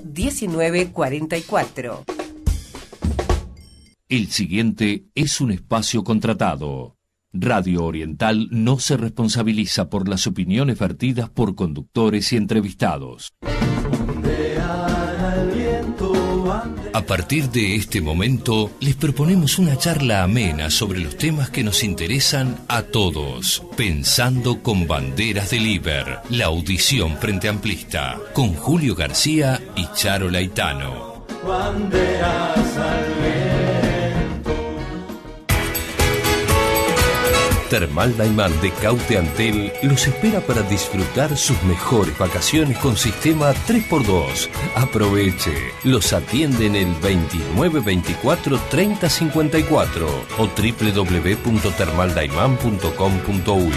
1944. El siguiente es un espacio contratado. Radio Oriental no se responsabiliza por las opiniones vertidas por conductores y entrevistados. A partir de este momento, les proponemos una charla amena sobre los temas que nos interesan a todos. Pensando con banderas del Iber, la audición frente amplista, con Julio García y Charo Laitano. Banderas al viento. Termal Daimán de Caute Antel los espera para disfrutar sus mejores vacaciones con sistema 3x2. Aproveche. Los atienden el 29 24 30 54 o www.termaldaiman.com.uy.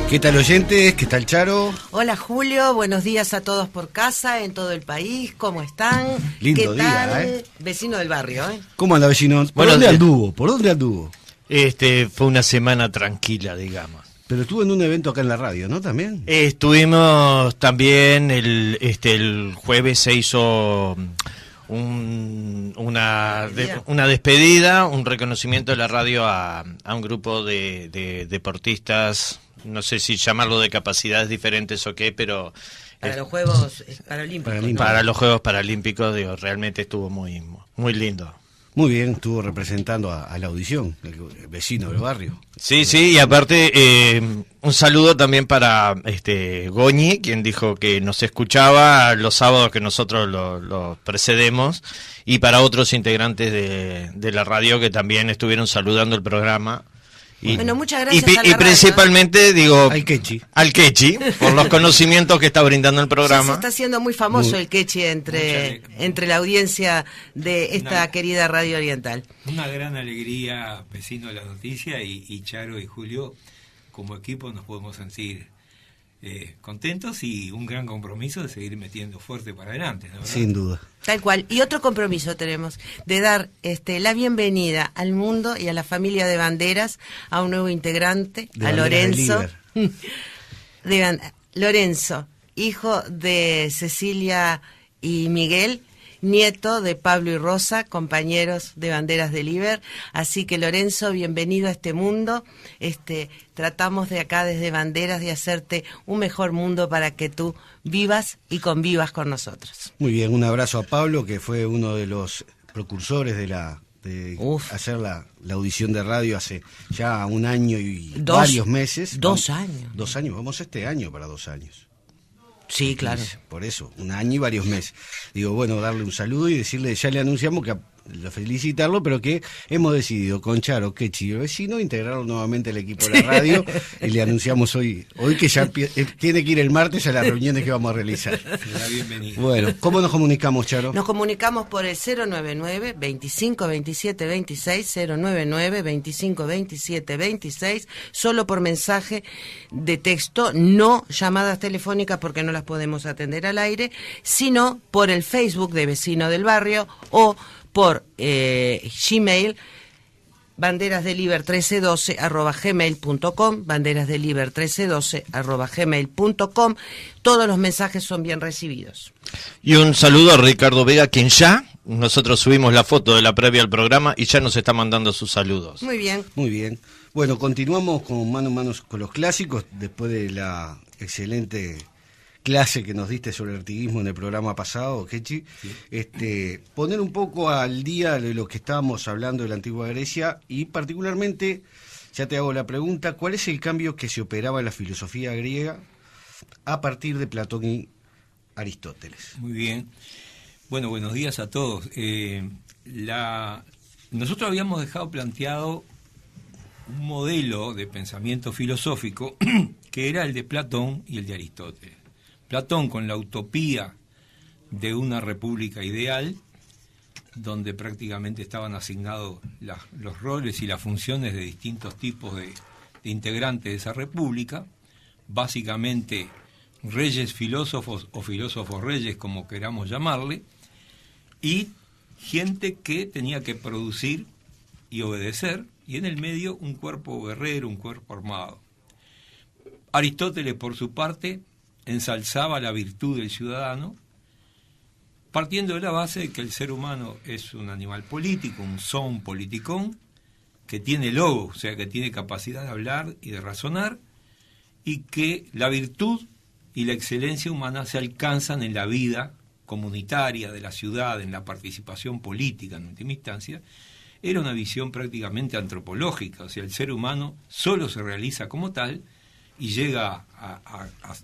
¿Qué tal, oyentes? ¿Qué tal, Charo? Hola, Julio. Buenos días a todos por casa, en todo el país. ¿Cómo están? Lindo ¿Qué día, tal? Vecino del barrio, ¿eh? ¿Cómo anda, vecino? ¿Por dónde anduvo? ¿Por dónde anduvo? Fue una semana tranquila, digamos. Pero estuvo en un evento acá en la radio, ¿no? ¿También? Estuvimos también, el jueves se hizo una despedida, un reconocimiento de la radio a un grupo de deportistas, no sé si llamarlo de capacidades diferentes o qué, pero... Para los Juegos Paralímpicos. ¿No? Para los Juegos Paralímpicos, digo, realmente estuvo muy, muy lindo. Muy bien, estuvo representando a la audición, el vecino del barrio. Sí, sí, y aparte un saludo también para Goñi, quien dijo que nos escuchaba los sábados que nosotros lo precedemos, y para otros integrantes de la radio que también estuvieron saludando el programa. Y, bueno, muchas gracias a la y principalmente, digo, al Quechi, por los conocimientos que está brindando el programa. Ya se está haciendo muy famoso el Quechi entre la audiencia de esta querida Radio Oriental. Una gran alegría, vecino de la noticia, y Charo y Julio, como equipo nos podemos sentir contentos y un gran compromiso de seguir metiendo fuerte para adelante, ¿no? Sin duda. Tal cual. Y otro compromiso tenemos, de dar la bienvenida al mundo y a la familia de Banderas, a un nuevo integrante, a Lorenzo. Lorenzo, hijo de Cecilia y Miguel, nieto de Pablo y Rosa, compañeros de Banderas del Iber. Así que, Lorenzo, bienvenido a este mundo. Tratamos de acá desde Banderas de hacerte un mejor mundo para que tú vivas y convivas con nosotros. Muy bien, un abrazo a Pablo, que fue uno de los precursores de hacer la audición de radio hace ya un año y varios meses. 2 años. 2 años, vamos este año para 2 años. Sí, claro. Por eso, 1 año y varios meses. Digo, bueno, darle un saludo y decirle, ya le anunciamos que felicitarlo, pero que hemos decidido con Charo, Quechi y el vecino integrarlo nuevamente al equipo de la radio y le anunciamos hoy que ya tiene que ir el martes a las reuniones que vamos a realizar. Bienvenido. Bueno, ¿cómo nos comunicamos, Charo? Nos comunicamos por el 099 25 27 26, 099 25 27 26, solo por mensaje de texto, no llamadas telefónicas porque no las podemos atender al aire, sino por el Facebook de Vecino del Barrio o por Gmail, banderasdeliber1312@gmail.com, banderasdeliber1312@gmail.com. Todos los mensajes son bien recibidos. Y un saludo a Ricardo Vega, quien nosotros subimos la foto de la previa al programa y ya nos está mandando sus saludos. Muy bien. Muy bien. Bueno, continuamos con mano a mano con los clásicos, después de la excelente clase que nos diste sobre el artiguismo en el programa pasado, Quechi. Sí. Poner un poco al día de lo que estábamos hablando de la antigua Grecia y particularmente, ya te hago la pregunta, ¿cuál es el cambio que se operaba en la filosofía griega a partir de Platón y Aristóteles? Muy bien. Bueno, buenos días a todos. Nosotros habíamos dejado planteado un modelo de pensamiento filosófico que era el de Platón y el de Aristóteles. Platón con la utopía de una república ideal, donde prácticamente estaban asignados los roles y las funciones de distintos tipos de integrantes de esa república, básicamente reyes filósofos o filósofos reyes, como queramos llamarle, y gente que tenía que producir y obedecer, y en el medio un cuerpo guerrero, un cuerpo armado. Aristóteles, por su parte, ensalzaba la virtud del ciudadano, partiendo de la base de que el ser humano es un animal político, un zoon politicón, que tiene logos, o sea, que tiene capacidad de hablar y de razonar, y que la virtud y la excelencia humana se alcanzan en la vida comunitaria de la ciudad, en la participación política en última instancia. Era una visión prácticamente antropológica, o sea, el ser humano solo se realiza como tal y llega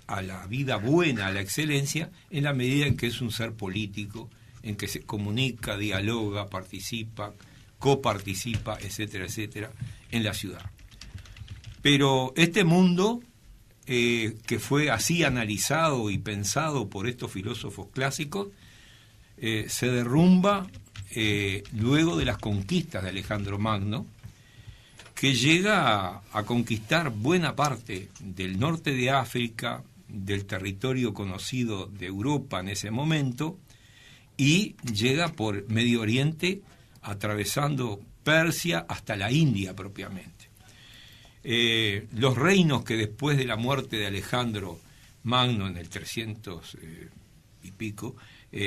a la vida buena, a la excelencia, en la medida en que es un ser político, en que se comunica, dialoga, participa, coparticipa, etcétera, etcétera, en la ciudad. Pero este mundo, que fue así analizado y pensado por estos filósofos clásicos, se derrumba luego de las conquistas de Alejandro Magno, que llega a conquistar buena parte del norte de África, del territorio conocido de Europa en ese momento, y llega por Medio Oriente, atravesando Persia hasta la India propiamente. Los reinos que después de la muerte de Alejandro Magno en el 300 y pico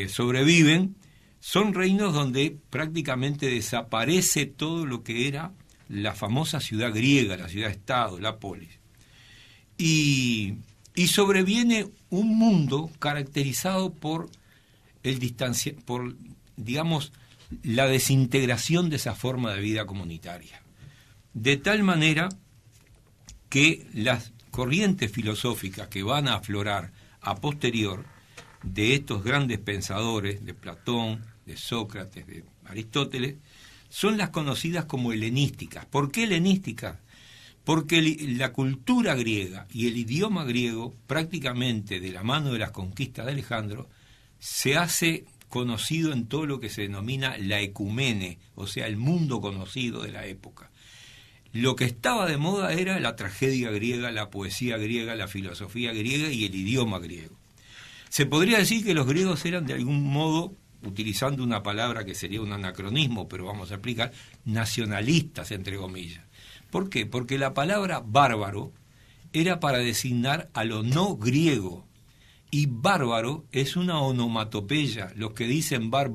sobreviven, son reinos donde prácticamente desaparece todo lo que era la famosa ciudad griega, la ciudad-estado, la polis. Y sobreviene un mundo caracterizado por digamos, la desintegración de esa forma de vida comunitaria. De tal manera que las corrientes filosóficas que van a aflorar a posterior de estos grandes pensadores, de Platón, de Sócrates, de Aristóteles, son las conocidas como helenísticas. ¿Por qué helenísticas? Porque la cultura griega y el idioma griego, prácticamente de la mano de las conquistas de Alejandro, se hace conocido en todo lo que se denomina la ecumene, o sea, el mundo conocido de la época. Lo que estaba de moda era la tragedia griega, la poesía griega, la filosofía griega y el idioma griego. Se podría decir que los griegos eran de algún modo, utilizando una palabra que sería un anacronismo, pero vamos a explicar, nacionalistas, entre comillas. ¿Por qué? Porque la palabra bárbaro era para designar a lo no griego, y bárbaro es una onomatopeya, los que dicen bar,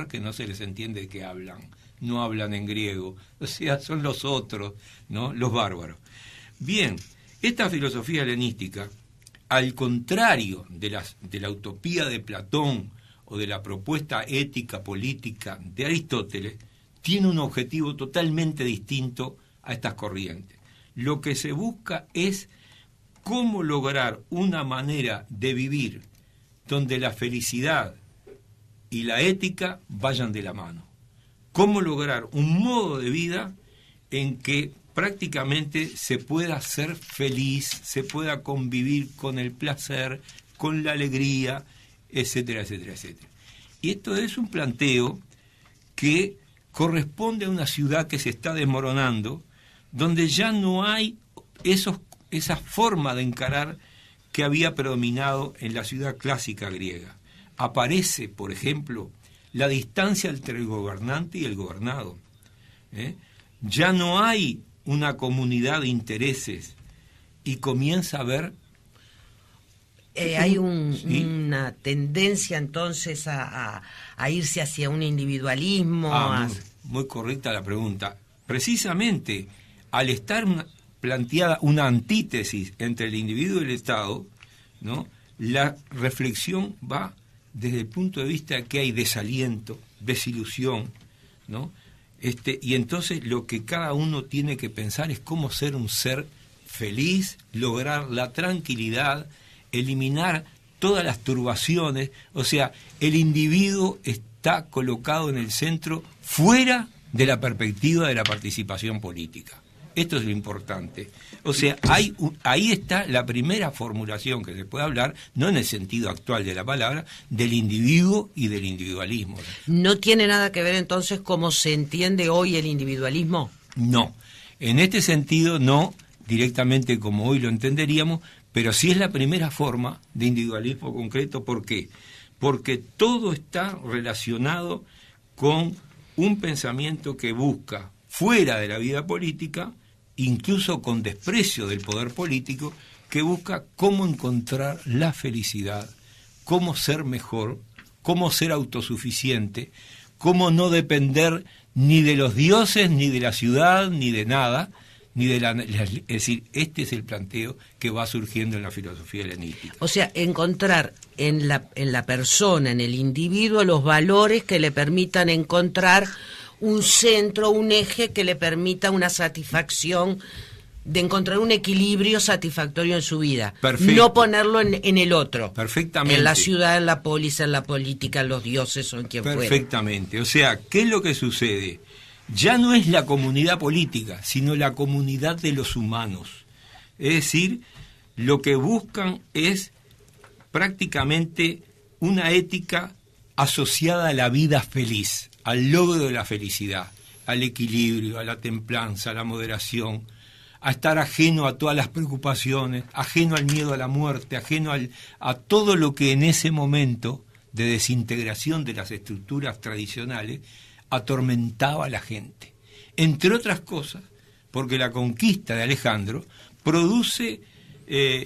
que no se les entiende de qué hablan, no hablan en griego, o sea, son los otros, ¿no? Los bárbaros. Bien, esta filosofía helenística, al contrario de la utopía de Platón o de la propuesta ética política de Aristóteles, tiene un objetivo totalmente distinto a estas corrientes. Lo que se busca es cómo lograr una manera de vivir donde la felicidad y la ética vayan de la mano. Cómo lograr un modo de vida en que prácticamente se pueda ser feliz, se pueda convivir con el placer, con la alegría, etcétera, etcétera, etcétera. Y esto es un planteo que corresponde a una ciudad que se está desmoronando, donde ya no hay esa forma de encarar que había predominado en la ciudad clásica griega. Aparece, por ejemplo, la distancia entre el gobernante y el gobernado. Ya no hay una comunidad de intereses y comienza a haber... hay una tendencia entonces a irse hacia un individualismo. Muy correcta la pregunta. Precisamente al estar planteada una antítesis entre el individuo y el Estado, ¿no? La reflexión va desde el punto de vista que hay desaliento, desilusión, ¿no? Y entonces lo que cada uno tiene que pensar es cómo ser un ser feliz, lograr la tranquilidad, eliminar todas las turbaciones, o sea, el individuo está colocado en el centro, fuera de la perspectiva de la participación política. Esto es lo importante. O sea, ahí está la primera formulación que se puede hablar, no en el sentido actual de la palabra, del individuo y del individualismo. ¿No tiene nada que ver entonces cómo se entiende hoy el individualismo? No, en este sentido no directamente como hoy lo entenderíamos, pero sí es la primera forma de individualismo concreto. ¿Por qué? Porque todo está relacionado con un pensamiento que busca fuera de la vida política, incluso con desprecio del poder político, que busca cómo encontrar la felicidad, cómo ser mejor, cómo ser autosuficiente, cómo no depender ni de los dioses, ni de la ciudad, ni de nada, es decir, este es el planteo que va surgiendo en la filosofía helenística. O sea, encontrar en la persona, en el individuo, los valores que le permitan encontrar un centro, un eje que le permita una satisfacción, de encontrar un equilibrio satisfactorio en su vida. Perfecto. No ponerlo en el otro. Perfectamente. En la ciudad, en la polis, en la política, en los dioses o en quien fuera. Perfectamente. O sea, ¿qué es lo que sucede? Ya no es la comunidad política, sino la comunidad de los humanos. Es decir, lo que buscan es prácticamente una ética asociada a la vida feliz, al logro de la felicidad, al equilibrio, a la templanza, a la moderación, a estar ajeno a todas las preocupaciones, ajeno al miedo a la muerte, ajeno a todo lo que en ese momento de desintegración de las estructuras tradicionales atormentaba a la gente. Entre otras cosas, porque la conquista de Alejandro produce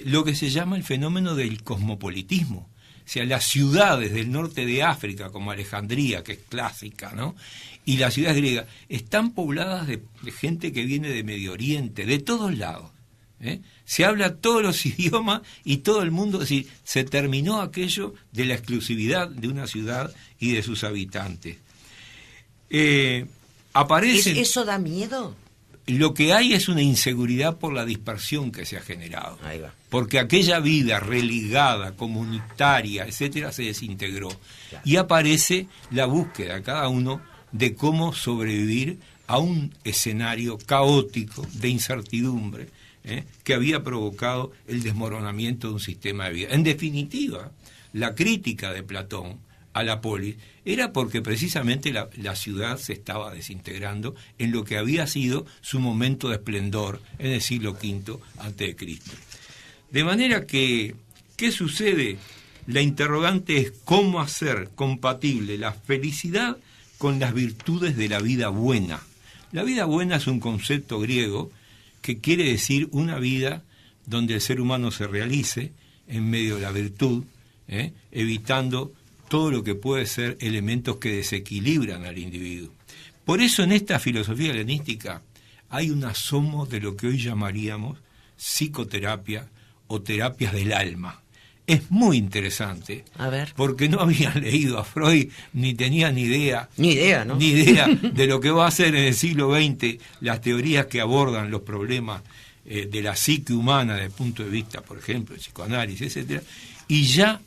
lo que se llama el fenómeno del cosmopolitismo. O sea, las ciudades del norte de África, como Alejandría, que es clásica, ¿no?, y las ciudades griegas, están pobladas de gente que viene de Medio Oriente, de todos lados. Se habla todos los idiomas y todo el mundo, es decir, se terminó aquello de la exclusividad de una ciudad y de sus habitantes. Aparecen... ¿Eso da miedo? Lo que hay es una inseguridad por la dispersión que se ha generado. Ahí va. Porque aquella vida religada, comunitaria, etcétera, se desintegró. Claro. Y aparece la búsqueda, cada uno, de cómo sobrevivir a un escenario caótico de incertidumbre que había provocado el desmoronamiento de un sistema de vida. En definitiva, la crítica de Platón a la polis era porque precisamente la ciudad se estaba desintegrando en lo que había sido su momento de esplendor en el siglo V a.C. De manera que, ¿qué sucede? La interrogante es cómo hacer compatible la felicidad con las virtudes de la vida buena. La vida buena es un concepto griego que quiere decir una vida donde el ser humano se realice en medio de la virtud, evitando todo lo que puede ser elementos que desequilibran al individuo. Por eso en esta filosofía helenística hay un asomo de lo que hoy llamaríamos psicoterapia o terapias del alma. Es muy interesante, a ver, porque no habían leído a Freud, ni tenían ni idea, ¿no? Ni idea de lo que va a ser en el siglo XX las teorías que abordan los problemas de la psique humana desde el punto de vista, por ejemplo, del psicoanálisis, etcétera. Y ya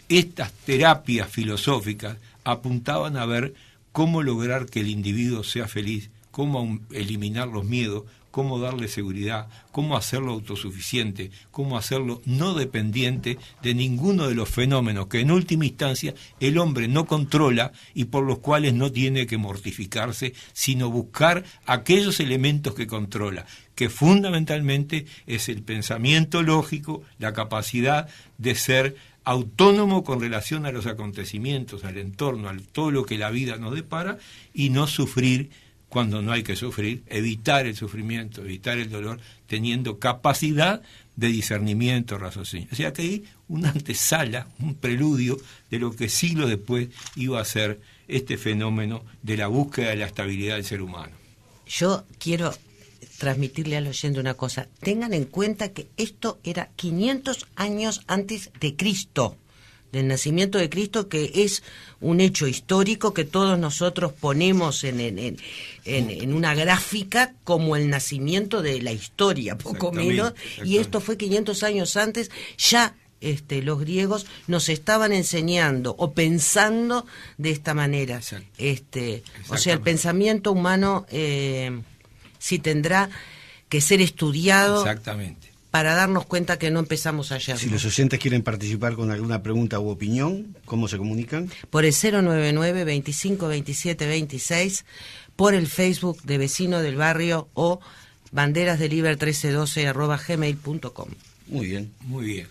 estas terapias filosóficas apuntaban a ver cómo lograr que el individuo sea feliz, cómo eliminar los miedos, cómo darle seguridad, cómo hacerlo autosuficiente, cómo hacerlo no dependiente de ninguno de los fenómenos que en última instancia el hombre no controla y por los cuales no tiene que mortificarse, sino buscar aquellos elementos que controla, que fundamentalmente es el pensamiento lógico, la capacidad de ser autónomo con relación a los acontecimientos, al entorno, a todo lo que la vida nos depara y no sufrir cuando no hay que sufrir, evitar el sufrimiento, evitar el dolor, teniendo capacidad de discernimiento, raciocinio. O sea que hay una antesala, un preludio de lo que siglos después iba a ser este fenómeno de la búsqueda de la estabilidad del ser humano. Yo quiero transmitirle al oyente una cosa. Tengan en cuenta que esto era 500 años antes de Cristo, del nacimiento de Cristo, que es un hecho histórico que todos nosotros ponemos en una gráfica como el nacimiento de la historia, poco menos, y esto fue 500 años antes. Ya los griegos nos estaban enseñando o pensando de esta manera. O sea, el pensamiento humano sí tendrá que ser estudiado. Exactamente. Para darnos cuenta que no empezamos ayer. Si los oyentes quieren participar con alguna pregunta u opinión, ¿cómo se comunican? Por el 099 25 27 26, por el Facebook de Vecino del Barrio o banderasdeliber1312@gmail.com. Muy bien. Muy bien.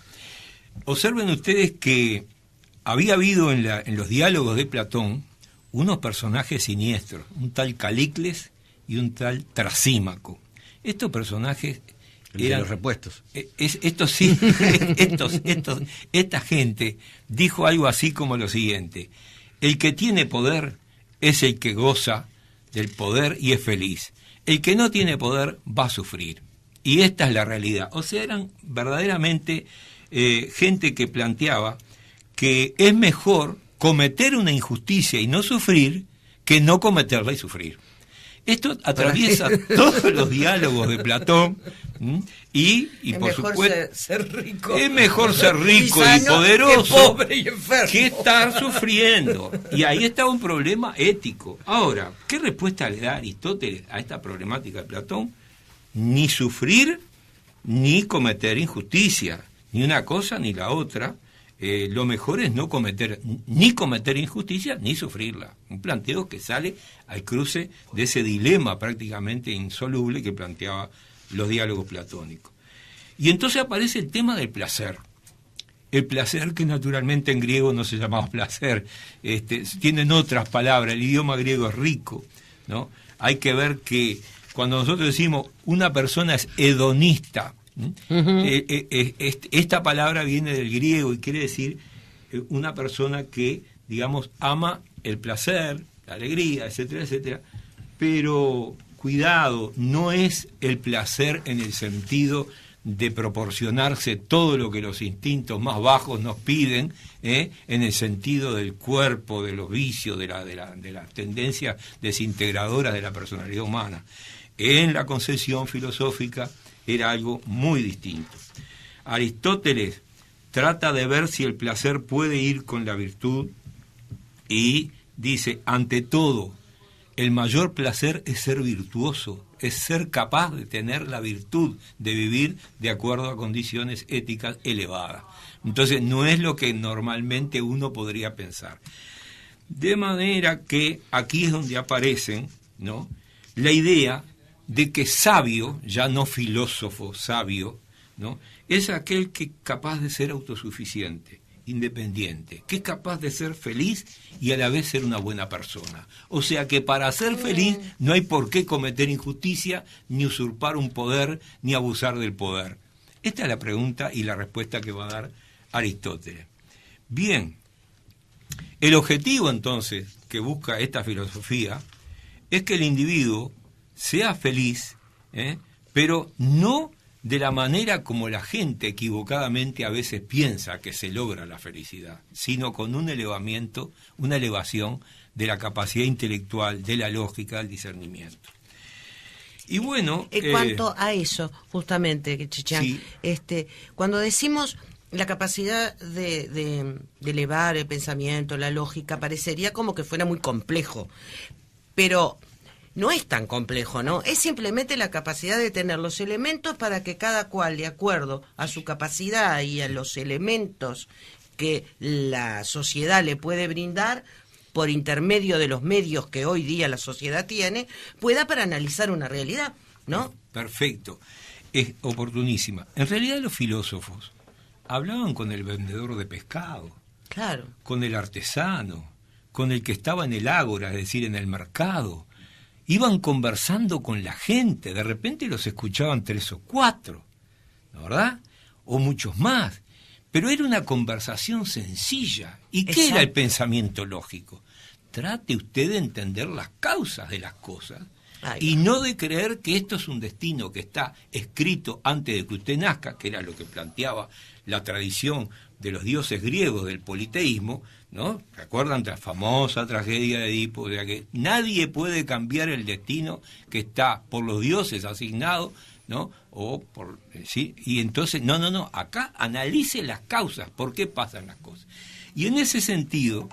Observen ustedes que había habido en los diálogos de Platón unos personajes siniestros, un tal Calicles y un tal Trasímaco. Estos personajes eran los repuestos. Esta gente dijo algo así como lo siguiente: el que tiene poder es el que goza del poder y es feliz. El que no tiene poder va a sufrir. Y esta es la realidad. O sea, eran verdaderamente gente que planteaba que es mejor cometer una injusticia y no sufrir que no cometerla y sufrir. Esto atraviesa todos los diálogos de Platón, y por supuesto ser rico. Es mejor ser rico y poderoso que pobre y enfermo, que estar sufriendo. Y ahí está un problema ético. Ahora, ¿qué respuesta le da Aristóteles a esta problemática de Platón? Ni sufrir ni cometer injusticia, ni una cosa ni la otra. Lo mejor es no cometer injusticia ni sufrirla. Un planteo que sale al cruce de ese dilema prácticamente insoluble que planteaba los diálogos platónicos. Y entonces aparece el tema del placer. El placer, que naturalmente en griego no se llamaba placer, tienen otras palabras. El idioma griego es rico, ¿no? Hay que ver que cuando nosotros decimos una persona es hedonista, esta palabra viene del griego y quiere decir una persona que, digamos, ama el placer, la alegría, etcétera, etcétera, pero cuidado, no es el placer en el sentido de proporcionarse todo lo que los instintos más bajos nos piden, en el sentido del cuerpo, de los vicios, de las tendencias desintegradoras de la personalidad humana. En la concepción filosófica era algo muy distinto. Aristóteles trata de ver si el placer puede ir con la virtud y dice, ante todo, el mayor placer es ser virtuoso, es ser capaz de tener la virtud de vivir de acuerdo a condiciones éticas elevadas. Entonces no es lo que normalmente uno podría pensar. De manera que aquí es donde aparecen, ¿no?, la idea de que sabio, ya no filósofo, sabio, ¿no?, es aquel que es capaz de ser autosuficiente, independiente, que es capaz de ser feliz y a la vez ser una buena persona. O sea que para ser feliz no hay por qué cometer injusticia, ni usurpar un poder, ni abusar del poder. Esta es la pregunta y la respuesta que va a dar Aristóteles. Bien, el objetivo entonces que busca esta filosofía es que el individuo sea feliz, pero no de la manera como la gente equivocadamente a veces piensa que se logra la felicidad, sino con un elevamiento, una elevación de la capacidad intelectual, de la lógica, del discernimiento. Y bueno, en cuanto a eso, justamente, Chichán, sí, cuando decimos la capacidad de elevar el pensamiento, la lógica, parecería como que fuera muy complejo, pero no es tan complejo, ¿no? Es simplemente la capacidad de tener los elementos para que cada cual, de acuerdo a su capacidad y a los elementos que la sociedad le puede brindar, por intermedio de los medios que hoy día la sociedad tiene, pueda para analizar una realidad, ¿no? Perfecto. Es oportunísima. En realidad los filósofos hablaban con el vendedor de pescado, claro, con el artesano, con el que estaba en el ágora, es decir, en el mercado. Iban conversando con la gente, de repente los escuchaban 3 o 4, ¿no, verdad? O muchos más. Pero era una conversación sencilla. ¿Y qué Exacto. era el pensamiento lógico? Trate usted de entender las causas de las cosas y no de creer que esto es un destino que está escrito antes de que usted nazca, que era lo que planteaba la tradición de los dioses griegos del politeísmo, ¿no? ¿Recuerdan la famosa tragedia de Edipo? De que nadie puede cambiar el destino que está por los dioses asignado, ¿no? O por, ¿sí? Y entonces, no, acá analice las causas, por qué pasan las cosas. Y en ese sentido,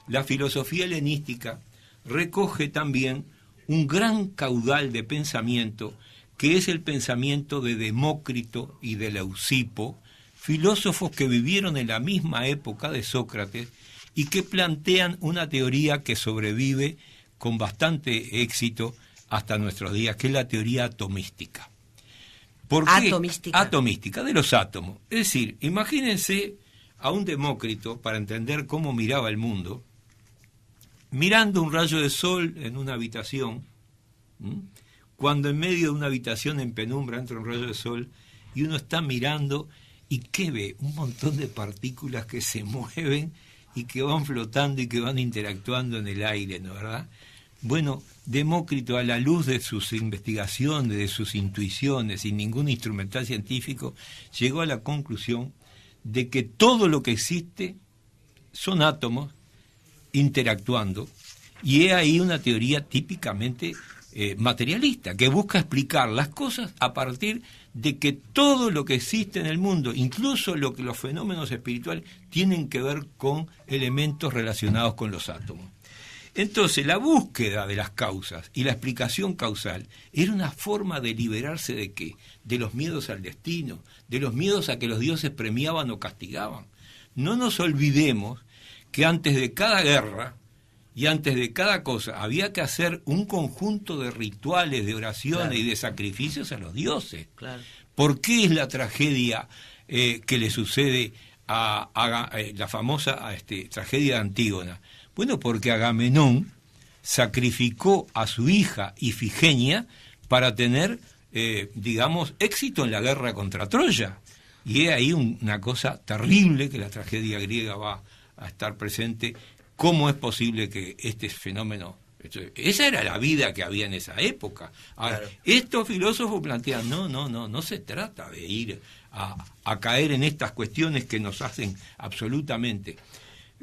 la filosofía helenística recoge también un gran caudal de pensamiento, que es el pensamiento de Demócrito y de Leucipo, filósofos que vivieron en la misma época de Sócrates y que plantean una teoría que sobrevive con bastante éxito hasta nuestros días, que es la teoría atomística. ¿Por qué? Atomística, de los átomos. Es decir, imagínense a un Demócrito, para entender cómo miraba el mundo, mirando un rayo de sol en una habitación, cuando en medio de una habitación en penumbra entra un rayo de sol y uno está mirando y ¿qué ve? Un montón de partículas que se mueven y que van flotando y que van interactuando en el aire, ¿no verdad? Bueno, Demócrito, a la luz de sus investigaciones, de sus intuiciones, sin ningún instrumental científico, llegó a la conclusión de que todo lo que existe son átomos interactuando, y he ahí una teoría típicamente materialista, que busca explicar las cosas a partir de que todo lo que existe en el mundo, incluso los fenómenos espirituales, tienen que ver con elementos relacionados con los átomos. Entonces, la búsqueda de las causas y la explicación causal era una forma de liberarse ¿de qué? De los miedos al destino, de los miedos a que los dioses premiaban o castigaban. No nos olvidemos que antes de cada guerra y antes de cada cosa había que hacer un conjunto de rituales, de oraciones, claro, y de sacrificios a los dioses. Claro. ¿Por qué es la tragedia que le sucede a la famosa tragedia de Antígona? Bueno, porque Agamenón sacrificó a su hija Ifigenia para tener, éxito en la guerra contra Troya. Y es ahí una cosa terrible que la tragedia griega va a estar presente. ¿Cómo es posible que este fenómeno... Esa era la vida que había en esa época. Ahora, claro, estos filósofos plantean, no se trata de ir a caer en estas cuestiones que nos hacen absolutamente...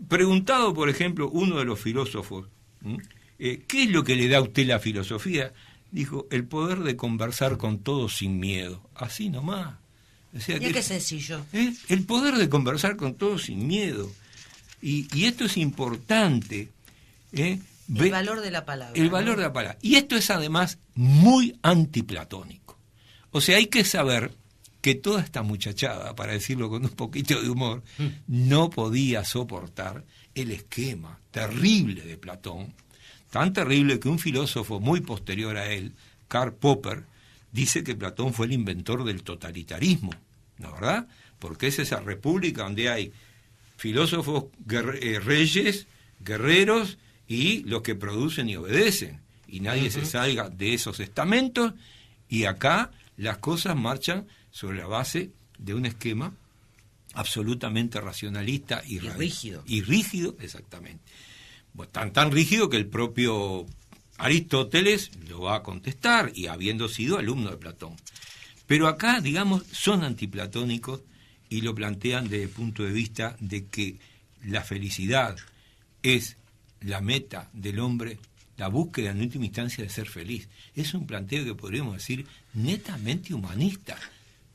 Preguntado, por ejemplo, uno de los filósofos, ¿qué es lo que le da a usted la filosofía? Dijo, el poder de conversar con todos sin miedo. Así nomás. O sea, mira qué sencillo. El poder de conversar con todos sin miedo. Y esto es importante. El valor de la palabra. El valor de la palabra. Y esto es además muy antiplatónico. O sea, hay que saber que toda esta muchachada, para decirlo con un poquito de humor, no podía soportar el esquema terrible de Platón, tan terrible que un filósofo muy posterior a él, Karl Popper, dice que Platón fue el inventor del totalitarismo, ¿no verdad? Porque es esa república donde hay filósofos, reyes, guerreros y los que producen y obedecen, y nadie se salga de esos estamentos, y acá las cosas marchan sobre la base de un esquema absolutamente racionalista y rígido. Y rígido, exactamente. Bueno, tan rígido que el propio Aristóteles lo va a contestar, y habiendo sido alumno de Platón. Pero acá, son antiplatónicos y lo plantean desde el punto de vista de que la felicidad es la meta del hombre, la búsqueda en última instancia de ser feliz. Es un planteo que podríamos decir netamente humanista,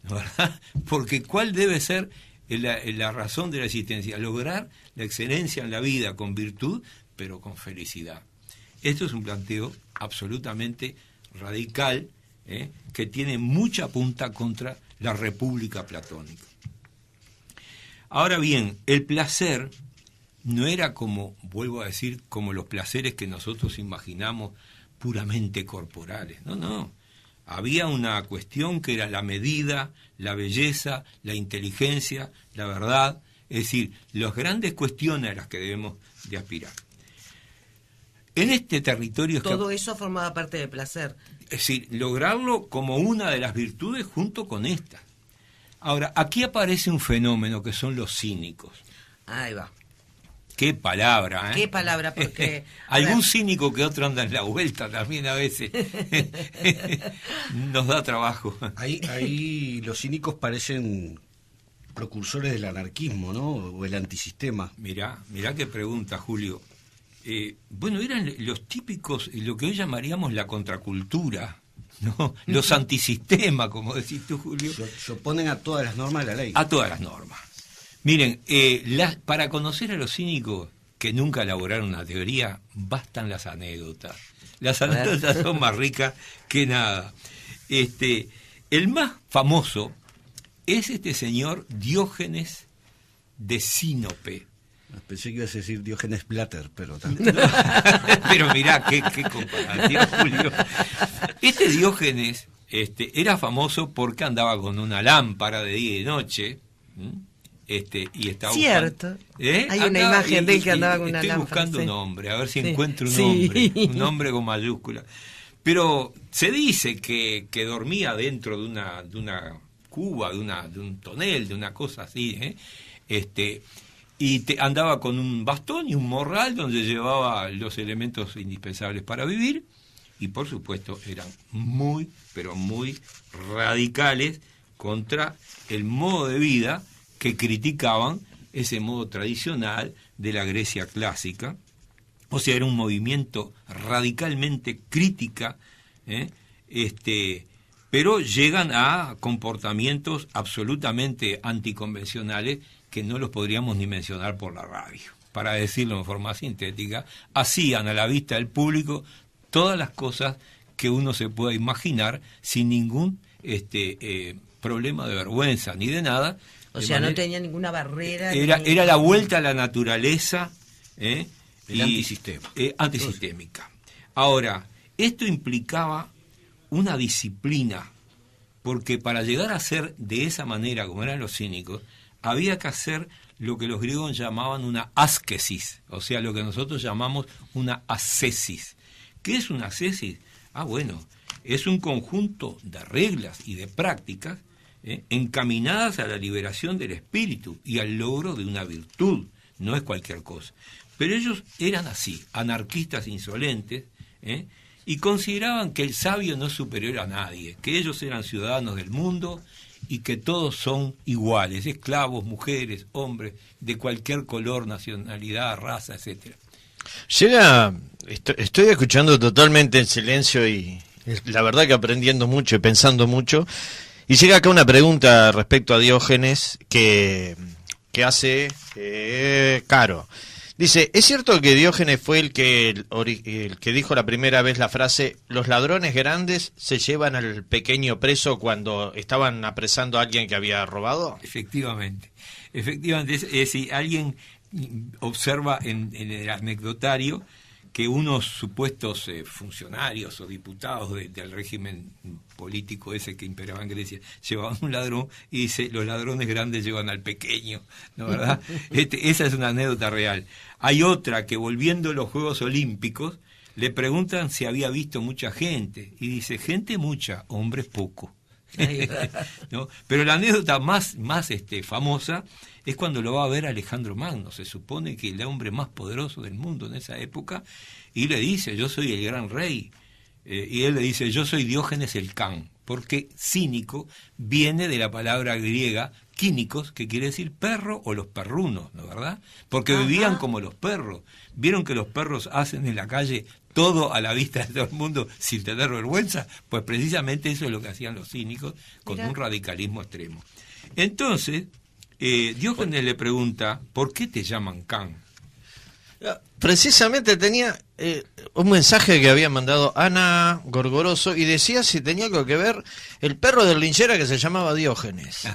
¿verdad? Porque ¿cuál debe ser la razón de la existencia? Lograr la excelencia en la vida con virtud, pero con felicidad. Esto es un planteo absolutamente radical, que tiene mucha punta contra la república platónica. Ahora bien, el placer no era como, vuelvo a decir, como los placeres que nosotros imaginamos puramente corporales. No. Había una cuestión que era la medida, la belleza, la inteligencia, la verdad, es decir, las grandes cuestiones a las que debemos de aspirar. En este territorio... Todo eso formaba parte del placer. Es decir, lograrlo como una de las virtudes junto con esta. Ahora, aquí aparece un fenómeno que son los cínicos. Ahí va. Qué palabra, ¿eh? Qué palabra, porque... Algún cínico que otro anda en la vuelta también a veces. Nos da trabajo. Ahí los cínicos parecen precursores del anarquismo, ¿no? O el antisistema. Mirá qué pregunta, Julio. Bueno, eran los típicos, lo que hoy llamaríamos la contracultura, ¿no? Los antisistemas, como decís tú, Julio. Se oponen a todas las normas de la ley. A todas las normas. Miren, para conocer a los cínicos que nunca elaboraron una teoría, bastan las anécdotas. Las anécdotas son más ricas que nada. El más famoso es este señor Diógenes de Sinope. Pensé que ibas a decir Diógenes Blatter, pero también. Pero mirá, qué comparativo, Julio. Este Diógenes era famoso porque andaba con una lámpara de día y de noche. Y estaba cierto. Buscando, hay una imagen de él que andaba con una lámpara. Estoy buscando un nombre, a ver si encuentro un nombre con mayúscula. Pero se dice que dormía dentro de una cuba, de un tonel, de una cosa así, y andaba con un bastón y un morral donde llevaba los elementos indispensables para vivir, y por supuesto eran muy, pero muy radicales contra el modo de vida que criticaban, ese modo tradicional de la Grecia clásica. O sea, era un movimiento radicalmente crítica, pero llegan a comportamientos absolutamente anticonvencionales que no los podríamos ni mencionar por la radio. Para decirlo en forma sintética, hacían a la vista del público todas las cosas que uno se pueda imaginar sin ningún problema de vergüenza ni de nada. O sea, no tenía ninguna barrera. Era la vuelta a la naturaleza, el antisistema. Antisistémica. Ahora, esto implicaba una disciplina, porque para llegar a ser de esa manera, como eran los cínicos, había que hacer lo que los griegos llamaban una ascesis, o sea, lo que nosotros llamamos una ascesis. ¿Qué es una ascesis? Bueno, es un conjunto de reglas y de prácticas encaminadas a la liberación del espíritu y al logro de una virtud, no es cualquier cosa. Pero ellos eran así, anarquistas insolentes, y consideraban que el sabio no es superior a nadie, que ellos eran ciudadanos del mundo y que todos son iguales, esclavos, mujeres, hombres, de cualquier color, nacionalidad, raza, etcétera. Estoy escuchando totalmente en silencio y la verdad que aprendiendo mucho y pensando mucho, y llega acá una pregunta respecto a Diógenes que hace Caro. Dice, ¿es cierto que Diógenes fue el que dijo la primera vez la frase, los ladrones grandes se llevan al pequeño preso cuando estaban apresando a alguien que había robado? Efectivamente. Si alguien observa en el anecdotario que unos supuestos funcionarios o diputados del régimen político ese que imperaba en Grecia llevaban un ladrón y dice, los ladrones grandes llevan al pequeño, ¿no, verdad? Esa es una anécdota real. Hay otra que, volviendo a los Juegos Olímpicos, le preguntan si había visto mucha gente y dice, gente mucha, hombres poco. ¿No? Pero la anécdota más famosa es cuando lo va a ver Alejandro Magno. Se supone que el hombre más poderoso del mundo en esa época, y le dice, yo soy el gran rey, y él le dice, yo soy Diógenes el Can, porque cínico viene de la palabra griega quínicos, que quiere decir perro o los perrunos, ¿no, verdad? Porque vivían como los perros. ¿Vieron que los perros hacen en la calle todo a la vista de todo el mundo sin tener vergüenza? Pues precisamente eso es lo que hacían los cínicos, con un radicalismo extremo. Entonces, Diógenes le pregunta, ¿por qué te llaman Can? Precisamente tenía un mensaje que había mandado Ana Gorgoroso y decía si tenía algo que ver el perro del linchera que se llamaba Diógenes.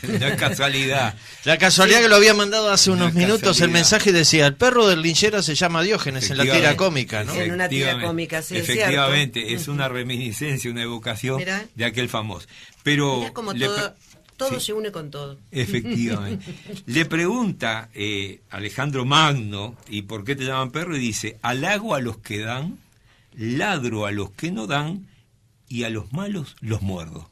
No es casualidad. La casualidad que lo había mandado hace unos minutos el mensaje decía, el perro del linchera se llama Diógenes en la tira cómica, ¿no? En una tira cómica, sí, efectivamente, es una reminiscencia, una evocación de aquel famoso. Pero mirá como todo se une con todo. Efectivamente. Le pregunta Alejandro Magno, ¿y por qué te llaman perro? Y dice, halago a los que dan, ladro a los que no dan, y a los malos los muerdo.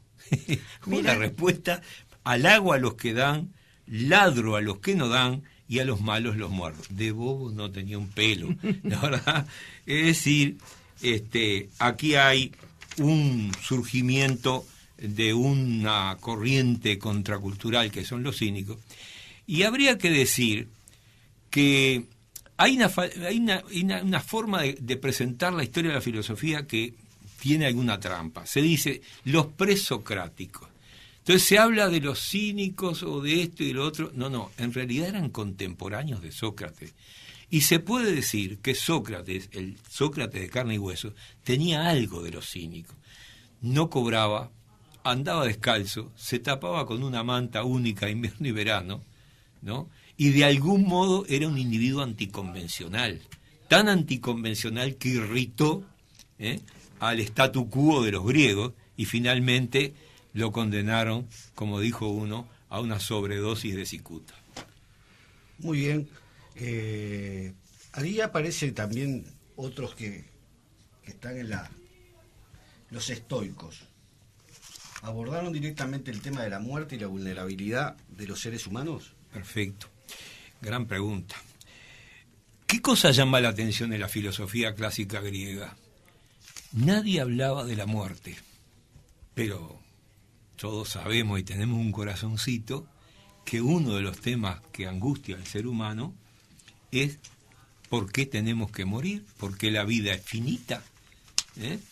Una respuesta, halago a los que dan, ladro a los que no dan, y a los malos los muerdo. De bobo no tenía un pelo, ¿la verdad? Es decir, aquí hay un surgimiento de una corriente contracultural que son los cínicos, y habría que decir que hay una forma de presentar la historia de la filosofía que tiene alguna trampa. Se dice los presocráticos. Entonces se habla de los cínicos o de esto y de lo otro. No, en realidad eran contemporáneos de Sócrates. Y se puede decir que Sócrates, el Sócrates de carne y hueso, tenía algo de los cínicos. No cobraba, andaba descalzo, se tapaba con una manta única invierno y verano, ¿no? Y de algún modo era un individuo anticonvencional, tan anticonvencional que irritó al statu quo de los griegos y finalmente lo condenaron, como dijo uno, a una sobredosis de cicuta. Muy bien. Ahí aparecen también otros que están en los estoicos abordaron directamente el tema de la muerte y la vulnerabilidad de los seres humanos. Perfecto. Gran pregunta. ¿Qué cosa llama la atención de la filosofía clásica griega? Nadie hablaba de la muerte, pero todos sabemos y tenemos un corazoncito que uno de los temas que angustia al ser humano es ¿por qué tenemos que morir? ¿Por qué la vida es finita?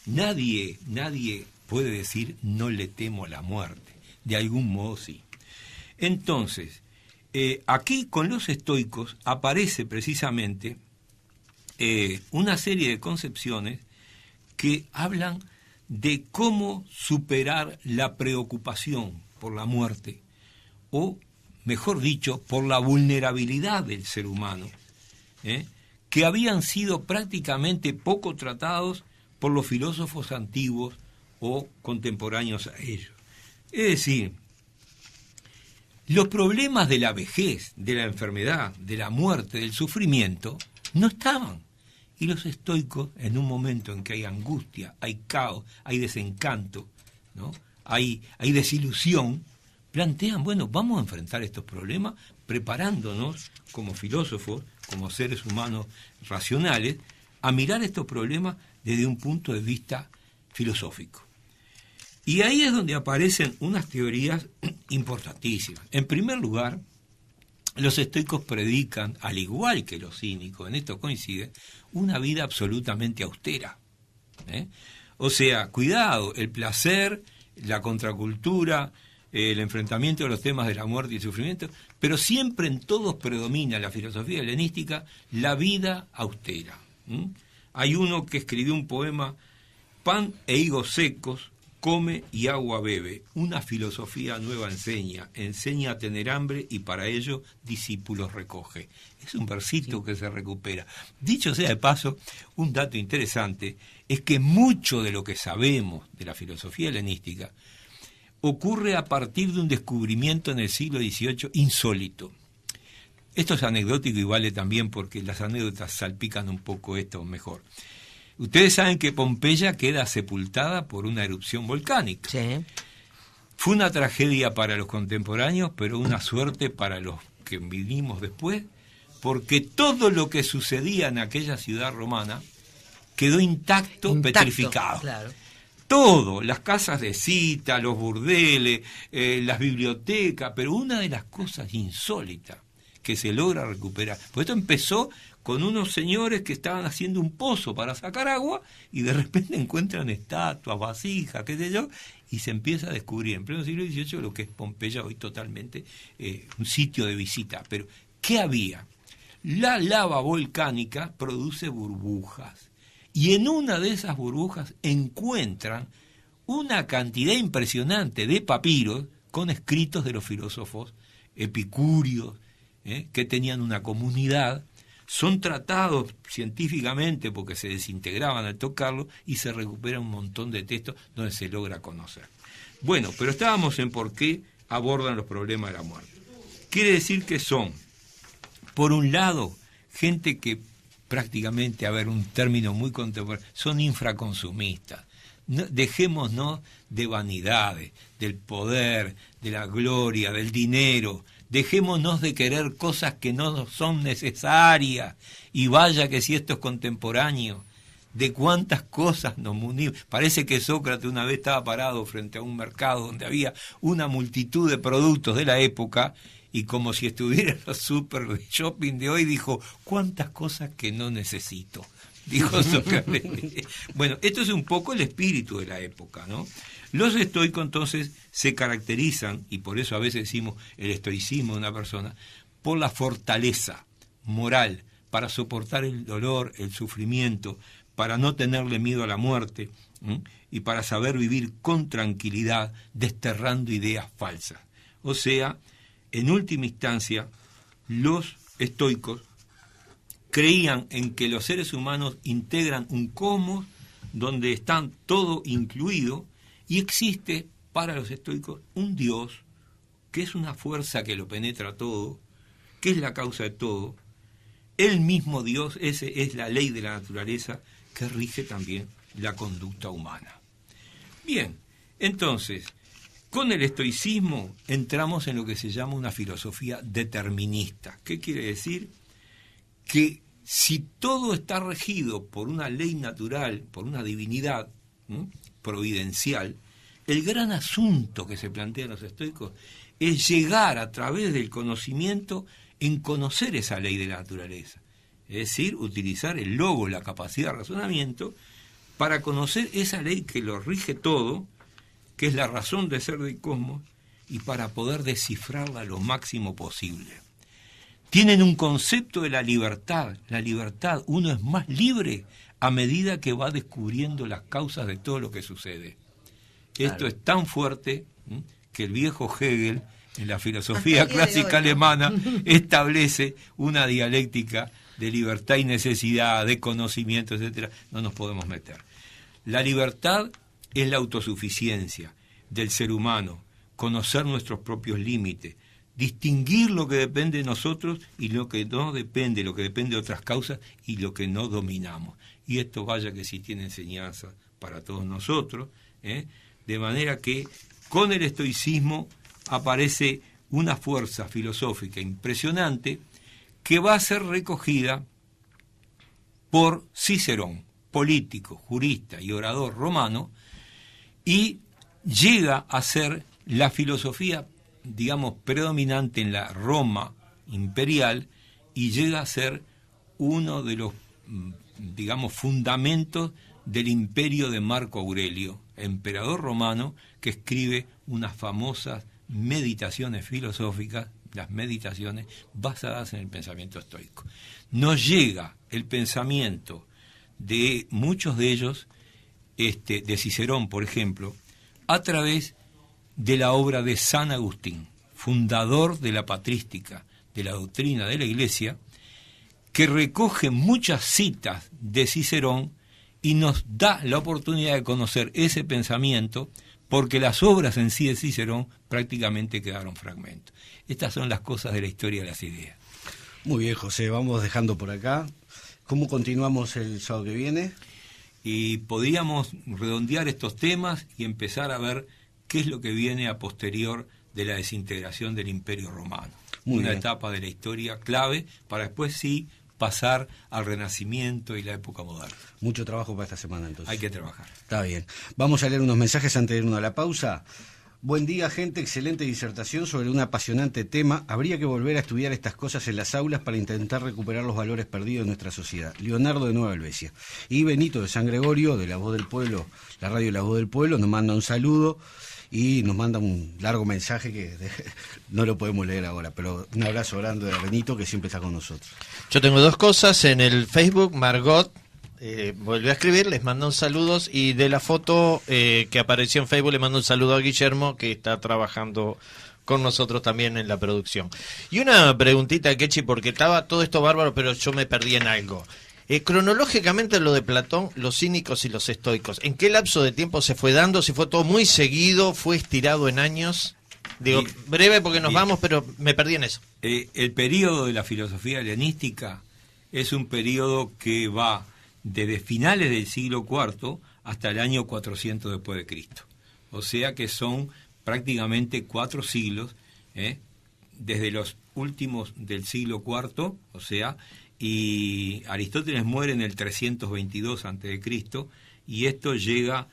Nadie puede decir no le temo a la muerte. De algún modo sí. Entonces, aquí con los estoicos aparece precisamente una serie de concepciones que hablan de cómo superar la preocupación por la muerte, o mejor dicho, por la vulnerabilidad del ser humano, que habían sido prácticamente poco tratados por los filósofos antiguos o contemporáneos a ellos. Es decir, los problemas de la vejez, de la enfermedad, de la muerte, del sufrimiento, no estaban. Y los estoicos, en un momento en que hay angustia, hay caos, hay desencanto, ¿no? hay desilusión, plantean, bueno, vamos a enfrentar estos problemas preparándonos como filósofos, como seres humanos racionales, a mirar estos problemas desde un punto de vista filosófico. Y ahí es donde aparecen unas teorías importantísimas. En primer lugar, los estoicos predican, al igual que los cínicos, en esto coinciden, una vida absolutamente austera. O sea, cuidado, el placer, la contracultura, el enfrentamiento de los temas de la muerte y el sufrimiento, pero siempre en todos predomina la filosofía helenística la vida austera. Hay uno que escribió un poema, pan e higos secos, come y agua bebe, una filosofía nueva enseña a tener hambre y para ello discípulos recoge. Es un versito que se recupera. Dicho sea de paso, un dato interesante es que mucho de lo que sabemos de la filosofía helenística ocurre a partir de un descubrimiento en el siglo XVIII insólito. Esto es anecdótico y vale también porque las anécdotas salpican un poco esto mejor. Ustedes saben que Pompeya queda sepultada por una erupción volcánica. Sí. Fue una tragedia para los contemporáneos, pero una suerte para los que vinimos después, porque todo lo que sucedía en aquella ciudad romana quedó intacto, petrificado. Claro. Todo, las casas de cita, los burdeles, las bibliotecas, pero una de las cosas insólitas que se logra recuperar, pues esto empezó con unos señores que estaban haciendo un pozo para sacar agua y de repente encuentran estatuas, vasijas, qué sé yo, y se empieza a descubrir en pleno siglo XVIII lo que es Pompeya hoy totalmente un sitio de visita. Pero, ¿qué había? La lava volcánica produce burbujas y en una de esas burbujas encuentran una cantidad impresionante de papiros con escritos de los filósofos epicúreos, que tenían una comunidad. Son tratados científicamente porque se desintegraban al tocarlo y se recupera un montón de textos donde se logra conocer. Bueno, pero estábamos en por qué abordan los problemas de la muerte. Quiere decir que son, por un lado, gente que prácticamente, a ver, un término muy contemporáneo, son infraconsumistas. No, dejémonos de vanidades, del poder, de la gloria, del dinero. Dejémonos de querer cosas que no son necesarias. Y vaya que si esto es contemporáneo, de cuántas cosas nos munimos. Parece que Sócrates una vez estaba parado frente a un mercado donde había una multitud de productos de la época y como si estuviera en los super shopping de hoy, dijo, cuántas cosas que no necesito, dijo Sócrates. Bueno, esto es un poco el espíritu de la época, ¿no? Los estoicos entonces se caracterizan, y por eso a veces decimos el estoicismo de una persona, por la fortaleza moral para soportar el dolor, el sufrimiento, para no tenerle miedo a la muerte, y para saber vivir con tranquilidad, desterrando ideas falsas. O sea, en última instancia, los estoicos creían en que los seres humanos integran un cosmos donde están todo incluido. Y existe para los estoicos un Dios, que es una fuerza que lo penetra todo, que es la causa de todo. El mismo Dios, ese es la ley de la naturaleza que rige también la conducta humana. Bien, entonces, con el estoicismo entramos en lo que se llama una filosofía determinista. ¿Qué quiere decir? Que si todo está regido por una ley natural, por una divinidad providencial, el gran asunto que se plantean los estoicos es llegar a través del conocimiento en conocer esa ley de la naturaleza. Es decir, utilizar el logos, la capacidad de razonamiento, para conocer esa ley que lo rige todo, que es la razón de ser del cosmos, y para poder descifrarla lo máximo posible. Tienen un concepto de la libertad. La libertad, uno es más libre a medida que va descubriendo las causas de todo lo que sucede. Claro. Esto es tan fuerte que el viejo Hegel, en la filosofía clásica alemana, establece una dialéctica de libertad y necesidad, de conocimiento, etcétera. No nos podemos meter. La libertad es la autosuficiencia del ser humano, conocer nuestros propios límites, distinguir lo que depende de nosotros y lo que no depende, lo que depende de otras causas y lo que no dominamos. Y esto vaya que sí tiene enseñanza para todos nosotros, de manera que con el estoicismo aparece una fuerza filosófica impresionante que va a ser recogida por Cicerón, político, jurista y orador romano, y llega a ser la filosofía, digamos, predominante en la Roma imperial, y llega a ser uno de los, digamos, fundamentos del imperio de Marco Aurelio, emperador romano, que escribe unas famosas meditaciones filosóficas, las meditaciones basadas en el pensamiento estoico. Nos llega el pensamiento de muchos de ellos, de Cicerón, por ejemplo, a través de la obra de San Agustín, fundador de la patrística, de la doctrina de la Iglesia, que recoge muchas citas de Cicerón y nos da la oportunidad de conocer ese pensamiento, porque las obras en sí de Cicerón prácticamente quedaron fragmentos. Estas son las cosas de la historia de las ideas. Muy bien, José, vamos dejando por acá. ¿Cómo continuamos el sábado que viene? Y podríamos redondear estos temas y empezar a ver qué es lo que viene a posterior de la desintegración del Imperio Romano. Una etapa de la historia clave para después sí pasar al Renacimiento y la época moderna. Mucho trabajo para esta semana, entonces. Hay que trabajar. Está bien. Vamos a leer unos mensajes antes de irnos a la pausa. Buen día, gente. Excelente disertación sobre un apasionante tema. Habría que volver a estudiar estas cosas en las aulas para intentar recuperar los valores perdidos de nuestra sociedad. Leonardo de Nueva Helvecia. Y Benito de San Gregorio, de La Voz del Pueblo, la radio La Voz del Pueblo, nos manda un saludo y nos manda un largo mensaje que no lo podemos leer ahora, pero un abrazo grande a Benito, que siempre está con nosotros. Yo tengo dos cosas. En el Facebook, Margot volvió a escribir, les mando un saludos, y de la foto que apareció en Facebook le mando un saludo a Guillermo, que está trabajando con nosotros también en la producción. Y una preguntita, Kechi, porque estaba todo esto bárbaro, pero yo me perdí en algo. Cronológicamente lo de Platón, los cínicos y los estoicos, ¿en qué lapso de tiempo se fue dando? ¿Si fue todo muy seguido? ¿Fue estirado en años? Digo, breve porque nos vamos, pero me perdí en eso. El periodo de la filosofía helenística es un periodo que va desde finales del siglo IV hasta el año 400 después de Cristo. O sea que son prácticamente 4 siglos, desde los últimos del siglo IV, o sea, y Aristóteles muere en el 322 a.C., y esto llega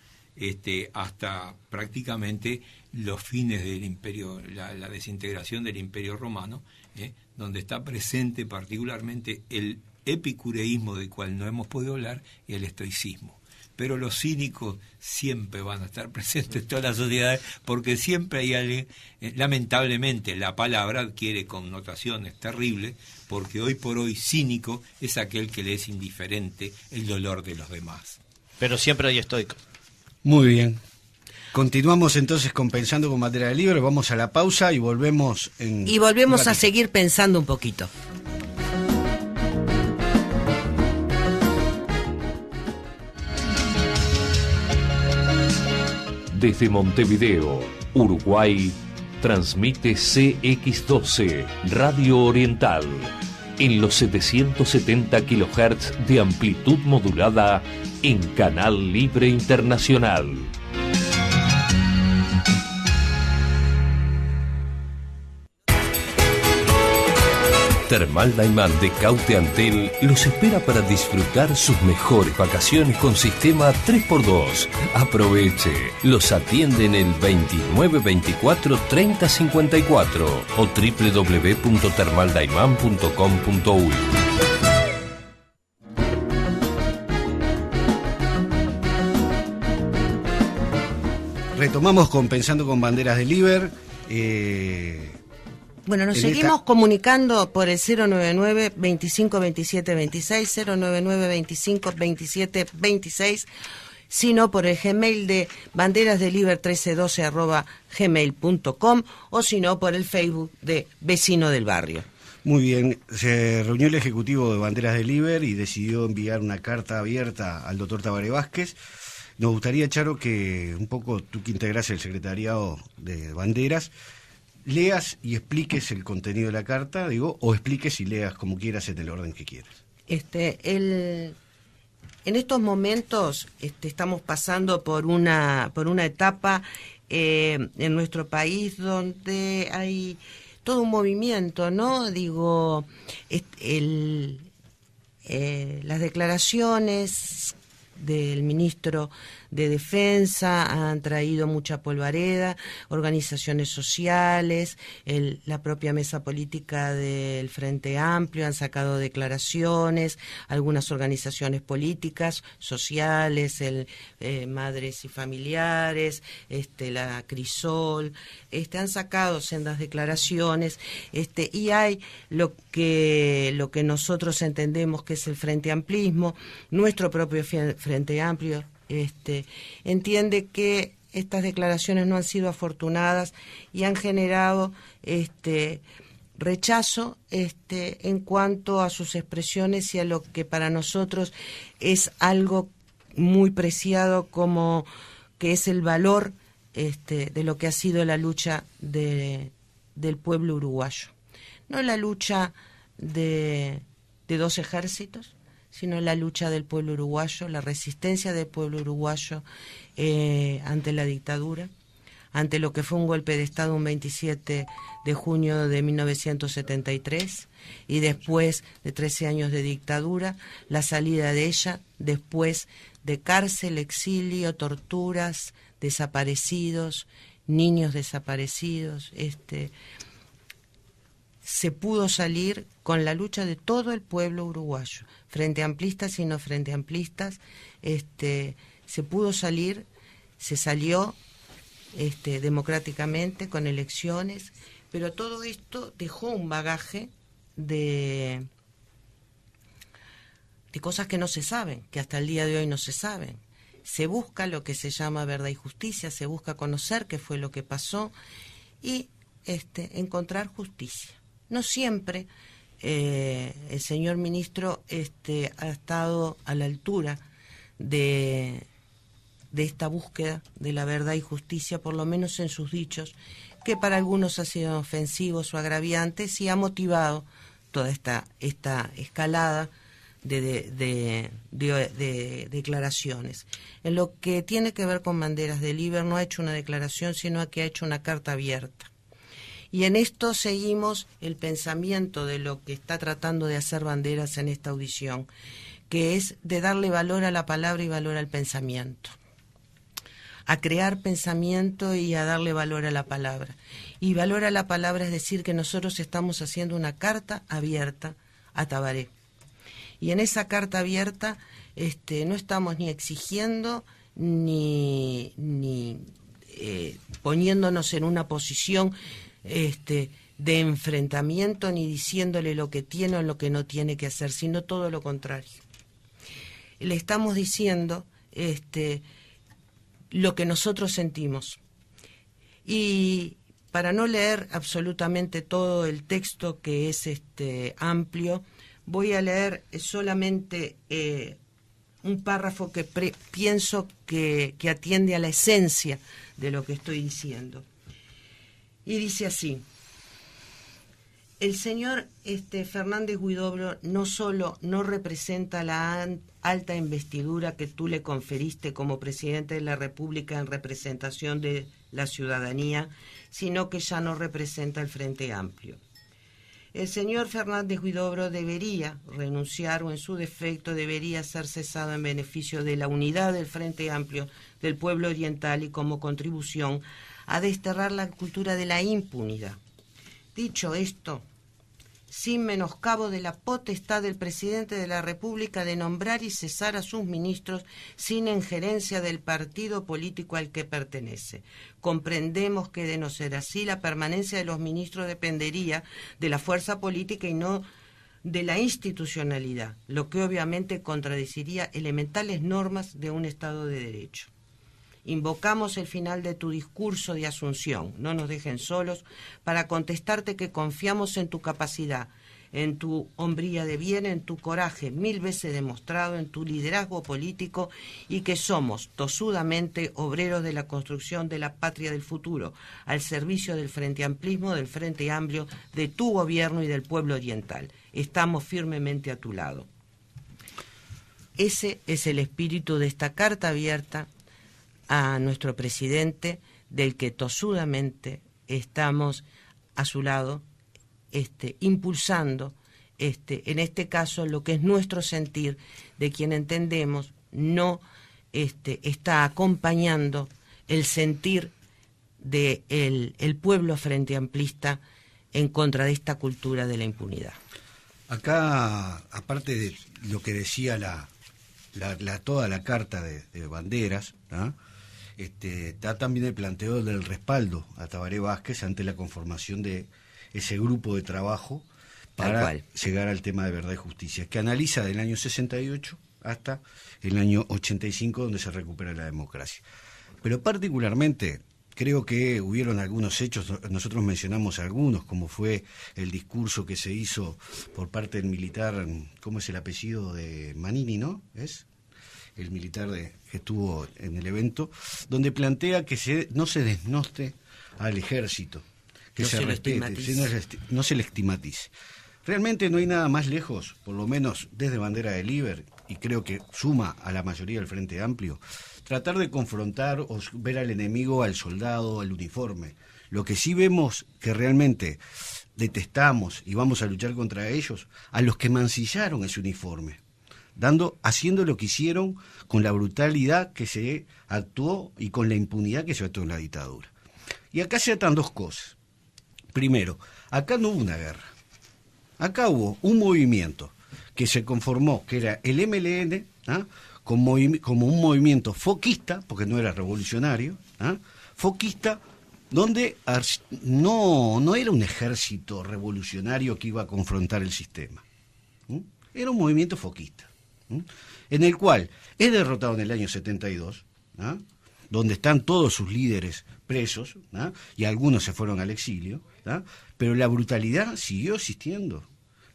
hasta prácticamente los fines del imperio, la desintegración del Imperio Romano, donde está presente particularmente el epicureísmo, del cual no hemos podido hablar, y el estoicismo. Pero los cínicos siempre van a estar presentes en todas las sociedades, porque siempre hay alguien, lamentablemente la palabra adquiere connotaciones terribles, porque hoy por hoy cínico es aquel que le es indiferente el dolor de los demás. Pero siempre hay estoicos. Muy bien. Continuamos entonces con Pensando con Bandera de Libre, vamos a la pausa y volvemos a seguir pensando un poquito. Desde Montevideo, Uruguay, transmite CX12, Radio Oriental, en los 770 kHz de amplitud modulada en Canal Libre Internacional. Termal Daimán de Cauteantel los espera para disfrutar sus mejores vacaciones con sistema 3x2. Aproveche. Los atiende en el 2924 3054 o www.termaldaiman.com.uy. Retomamos con Pensando con Banderas del Iber. Bueno, nos seguimos comunicando por el 099 25 27 26, 099 25 27 26, sino por el Gmail de banderasdeliber1312@gmail.com o sino por el Facebook de Vecino del Barrio. Muy bien, se reunió el Ejecutivo de Banderas del Iber y decidió enviar una carta abierta al doctor Tabaré Vázquez. Nos gustaría, Charo, que un poco tú que integras el secretariado de Banderas, leas y expliques el contenido de la carta, o expliques y leas como quieras en el orden que quieras. En estos momentos estamos pasando por una etapa en nuestro país donde hay todo un movimiento, ¿no? Las declaraciones del ministro de Defensa han traído mucha polvareda, organizaciones sociales, la propia mesa política del Frente Amplio han sacado declaraciones, algunas organizaciones políticas, sociales, Madres y Familiares, la Crisol, han sacado sendas declaraciones, y hay lo que nosotros entendemos que es el Frente Amplismo, nuestro propio Frente Amplio, entiende que estas declaraciones no han sido afortunadas y han generado rechazo en cuanto a sus expresiones y a lo que para nosotros es algo muy preciado como que es el valor de lo que ha sido la lucha del pueblo uruguayo. No la lucha de dos ejércitos, sino la lucha del pueblo uruguayo, la resistencia del pueblo uruguayo ante la dictadura, ante lo que fue un golpe de Estado un 27 de junio de 1973 y después de 13 años de dictadura, la salida de ella después de cárcel, exilio, torturas, desaparecidos, niños desaparecidos, se pudo salir con la lucha de todo el pueblo uruguayo, frente amplistas y no frente amplistas, se pudo salir, se salió democráticamente con elecciones, pero todo esto dejó un bagaje de cosas que no se saben, que hasta el día de hoy no se saben. Se busca lo que se llama verdad y justicia, se busca conocer qué fue lo que pasó y encontrar justicia. No siempre el señor ministro ha estado a la altura de esta búsqueda de la verdad y justicia, por lo menos en sus dichos, que para algunos ha sido ofensivos o agraviantes y ha motivado toda esta escalada de declaraciones. En lo que tiene que ver con Banderas del Iber no ha hecho una declaración, sino que ha hecho una carta abierta. Y en esto seguimos el pensamiento de lo que está tratando de hacer Banderas en esta audición, que es de darle valor a la palabra y valor al pensamiento, a crear pensamiento y a darle valor a la palabra. Y valor a la palabra es decir que nosotros estamos haciendo una carta abierta a Tabaré. Y en esa carta abierta no estamos ni exigiendo ni poniéndonos en una posición de enfrentamiento ni diciéndole lo que tiene o lo que no tiene que hacer, sino todo lo contrario. Le estamos diciendo lo que nosotros sentimos. Y para no leer absolutamente todo el texto que es amplio, voy a leer solamente un párrafo que pienso que atiende a la esencia de lo que estoy diciendo. Y dice así: el señor Fernández Huidobro no solo no representa la alta investidura que tú le conferiste como presidente de la República en representación de la ciudadanía, sino que ya no representa el Frente Amplio. El señor Fernández Huidobro debería renunciar o en su defecto debería ser cesado en beneficio de la unidad del Frente Amplio del Pueblo Oriental y como contribución a desterrar la cultura de la impunidad. Dicho esto, sin menoscabo de la potestad del presidente de la República de nombrar y cesar a sus ministros sin injerencia del partido político al que pertenece. Comprendemos que, de no ser así, la permanencia de los ministros dependería de la fuerza política y no de la institucionalidad, lo que obviamente contradeciría elementales normas de un Estado de Derecho. Invocamos el final de tu discurso de Asunción. No nos dejen solos para contestarte que confiamos en tu capacidad, en tu hombría de bien, en tu coraje 1000 veces demostrado, en tu liderazgo político y que somos tosudamente obreros de la construcción de la patria del futuro, al servicio del Frente Amplismo, del Frente Amplio, de tu gobierno y del pueblo oriental. Estamos firmemente a tu lado. Ese es el espíritu de esta carta abierta a nuestro presidente, del que tosudamente estamos a su lado, impulsando, en este caso, lo que es nuestro sentir, de quien entendemos no está acompañando el sentir del el pueblo frente amplista en contra de esta cultura de la impunidad. Acá, aparte de lo que decía toda la carta de Banderas, ¿no? Está también el planteo del respaldo a Tabaré Vázquez ante la conformación de ese grupo de trabajo para llegar al tema de verdad y justicia, que analiza del año 68 hasta el año 85, donde se recupera la democracia. Pero particularmente creo que hubieron algunos hechos, nosotros mencionamos algunos, como fue el discurso que se hizo por parte del militar, ¿cómo es el apellido de Manini, no? ¿Es? El militar que estuvo en el evento, donde plantea que no se desnoste al ejército, que se respete, no se le estigmatice. Realmente no hay nada más lejos, por lo menos desde Bandera del Liber, y creo que suma a la mayoría del Frente Amplio, tratar de confrontar o ver al enemigo, al soldado, al uniforme. Lo que sí vemos que realmente detestamos y vamos a luchar contra ellos, a los que mancillaron ese uniforme, haciendo lo que hicieron con la brutalidad que se actuó y con la impunidad que se actuó en la dictadura. Y acá se atan dos cosas. Primero, acá no hubo una guerra. Acá hubo un movimiento que se conformó, que era el MLN, como un movimiento foquista, porque no era revolucionario, foquista, donde no era un ejército revolucionario que iba a confrontar el sistema. Era un movimiento foquista, en el cual es derrotado en el año 72, donde están todos sus líderes presos, y algunos se fueron al exilio, pero la brutalidad siguió existiendo.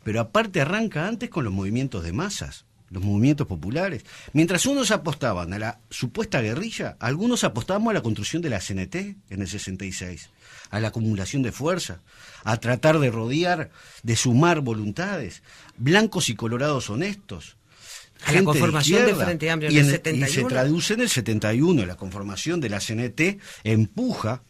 Pero aparte arranca antes con los movimientos de masas, los movimientos populares. Mientras unos apostaban a la supuesta guerrilla, algunos apostábamos a la construcción de la CNT en el 66, a la acumulación de fuerza, a tratar de rodear, de sumar voluntades, blancos y colorados honestos. A la conformación del Frente Amplio en el 71. Y se traduce en el 71, la conformación de la CNT empuja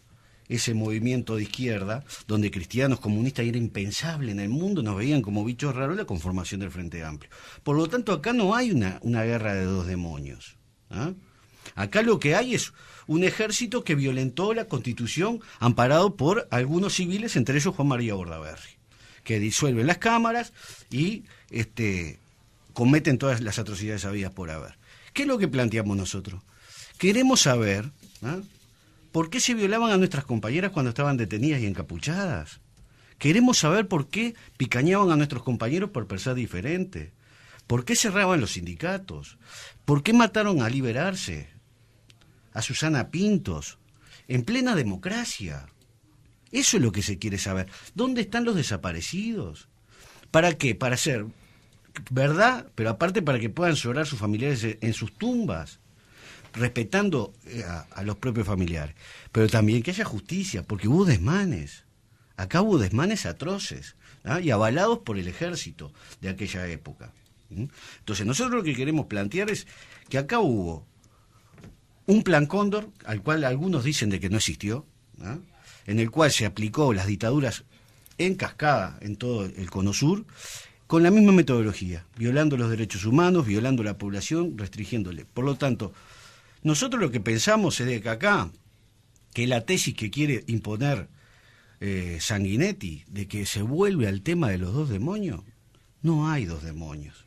ese movimiento de izquierda, donde cristianos, comunistas, era impensable en el mundo, nos veían como bichos raros, la conformación del Frente Amplio. Por lo tanto, acá no hay una guerra de dos demonios. Acá lo que hay es un ejército que violentó la Constitución, amparado por algunos civiles, entre ellos Juan María Bordaberry, que disuelven las cámaras y cometen todas las atrocidades habidas por haber. ¿Qué es lo que planteamos nosotros? Queremos saber ¿por qué se violaban a nuestras compañeras cuando estaban detenidas y encapuchadas? Queremos saber por qué picañaban a nuestros compañeros por pensar diferente. ¿Por qué cerraban los sindicatos? ¿Por qué mataron a Liberarse? A Susana Pintos, en plena democracia. Eso es lo que se quiere saber. ¿Dónde están los desaparecidos? ¿Para qué? Para hacer verdad, pero aparte para que puedan llorar sus familiares en sus tumbas, respetando a los propios familiares, pero también que haya justicia, porque hubo desmanes. Acá hubo desmanes atroces, y avalados por el ejército de aquella época. Entonces nosotros lo que queremos plantear es que acá hubo un plan Cóndor, al cual algunos dicen de que no existió, en el cual se aplicó las dictaduras en cascada en todo el Cono Sur, con la misma metodología, violando los derechos humanos, violando la población, restringiéndole. Por lo tanto, nosotros lo que pensamos es de que acá, que la tesis que quiere imponer Sanguinetti, de que se vuelve al tema de los dos demonios, no hay dos demonios.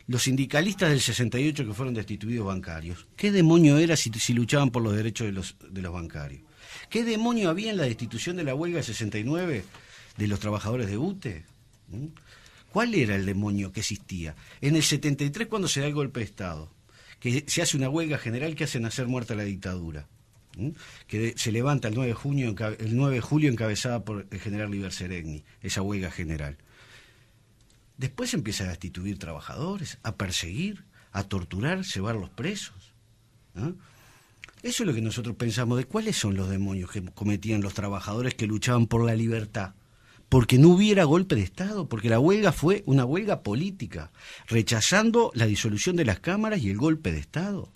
Los sindicalistas del 68 que fueron destituidos bancarios, ¿qué demonio era si luchaban por los derechos de los bancarios? ¿Qué demonio había en la destitución de la huelga del 69 de los trabajadores de UTE? ¿Cuál era el demonio que existía? En el 73, cuando se da el golpe de Estado, que se hace una huelga general que hacen hacer muerta la dictadura, que se levanta el 9 de julio encabezada por el general Liber Seregni, esa huelga general. Después se empieza a destituir trabajadores, a perseguir, a torturar, llevarlos presos. Eso es lo que nosotros pensamos de cuáles son los demonios que cometían los trabajadores que luchaban por la libertad. Porque no hubiera golpe de Estado, porque la huelga fue una huelga política, rechazando la disolución de las cámaras y el golpe de Estado.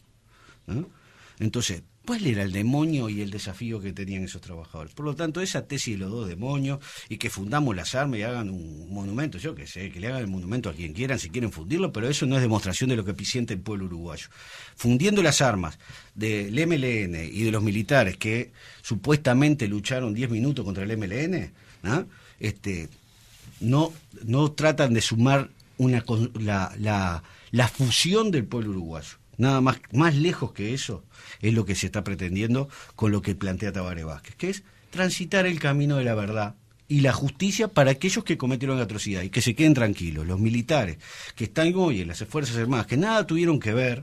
Entonces, ¿cuál era el demonio y el desafío que tenían esos trabajadores? Por lo tanto, esa tesis de los dos demonios, y que fundamos las armas y hagan un monumento, yo qué sé, que le hagan el monumento a quien quieran, si quieren fundirlo, pero eso no es demostración de lo que siente el pueblo uruguayo. Fundiendo las armas del MLN y de los militares que supuestamente lucharon 10 minutos contra el MLN, no tratan de sumar la fusión del pueblo uruguayo. Nada más lejos que eso es lo que se está pretendiendo con lo que plantea Tabaré Vázquez, que es transitar el camino de la verdad y la justicia para aquellos que cometieron atrocidad, y que se queden tranquilos, los militares que están hoy en las Fuerzas Armadas, que nada tuvieron que ver,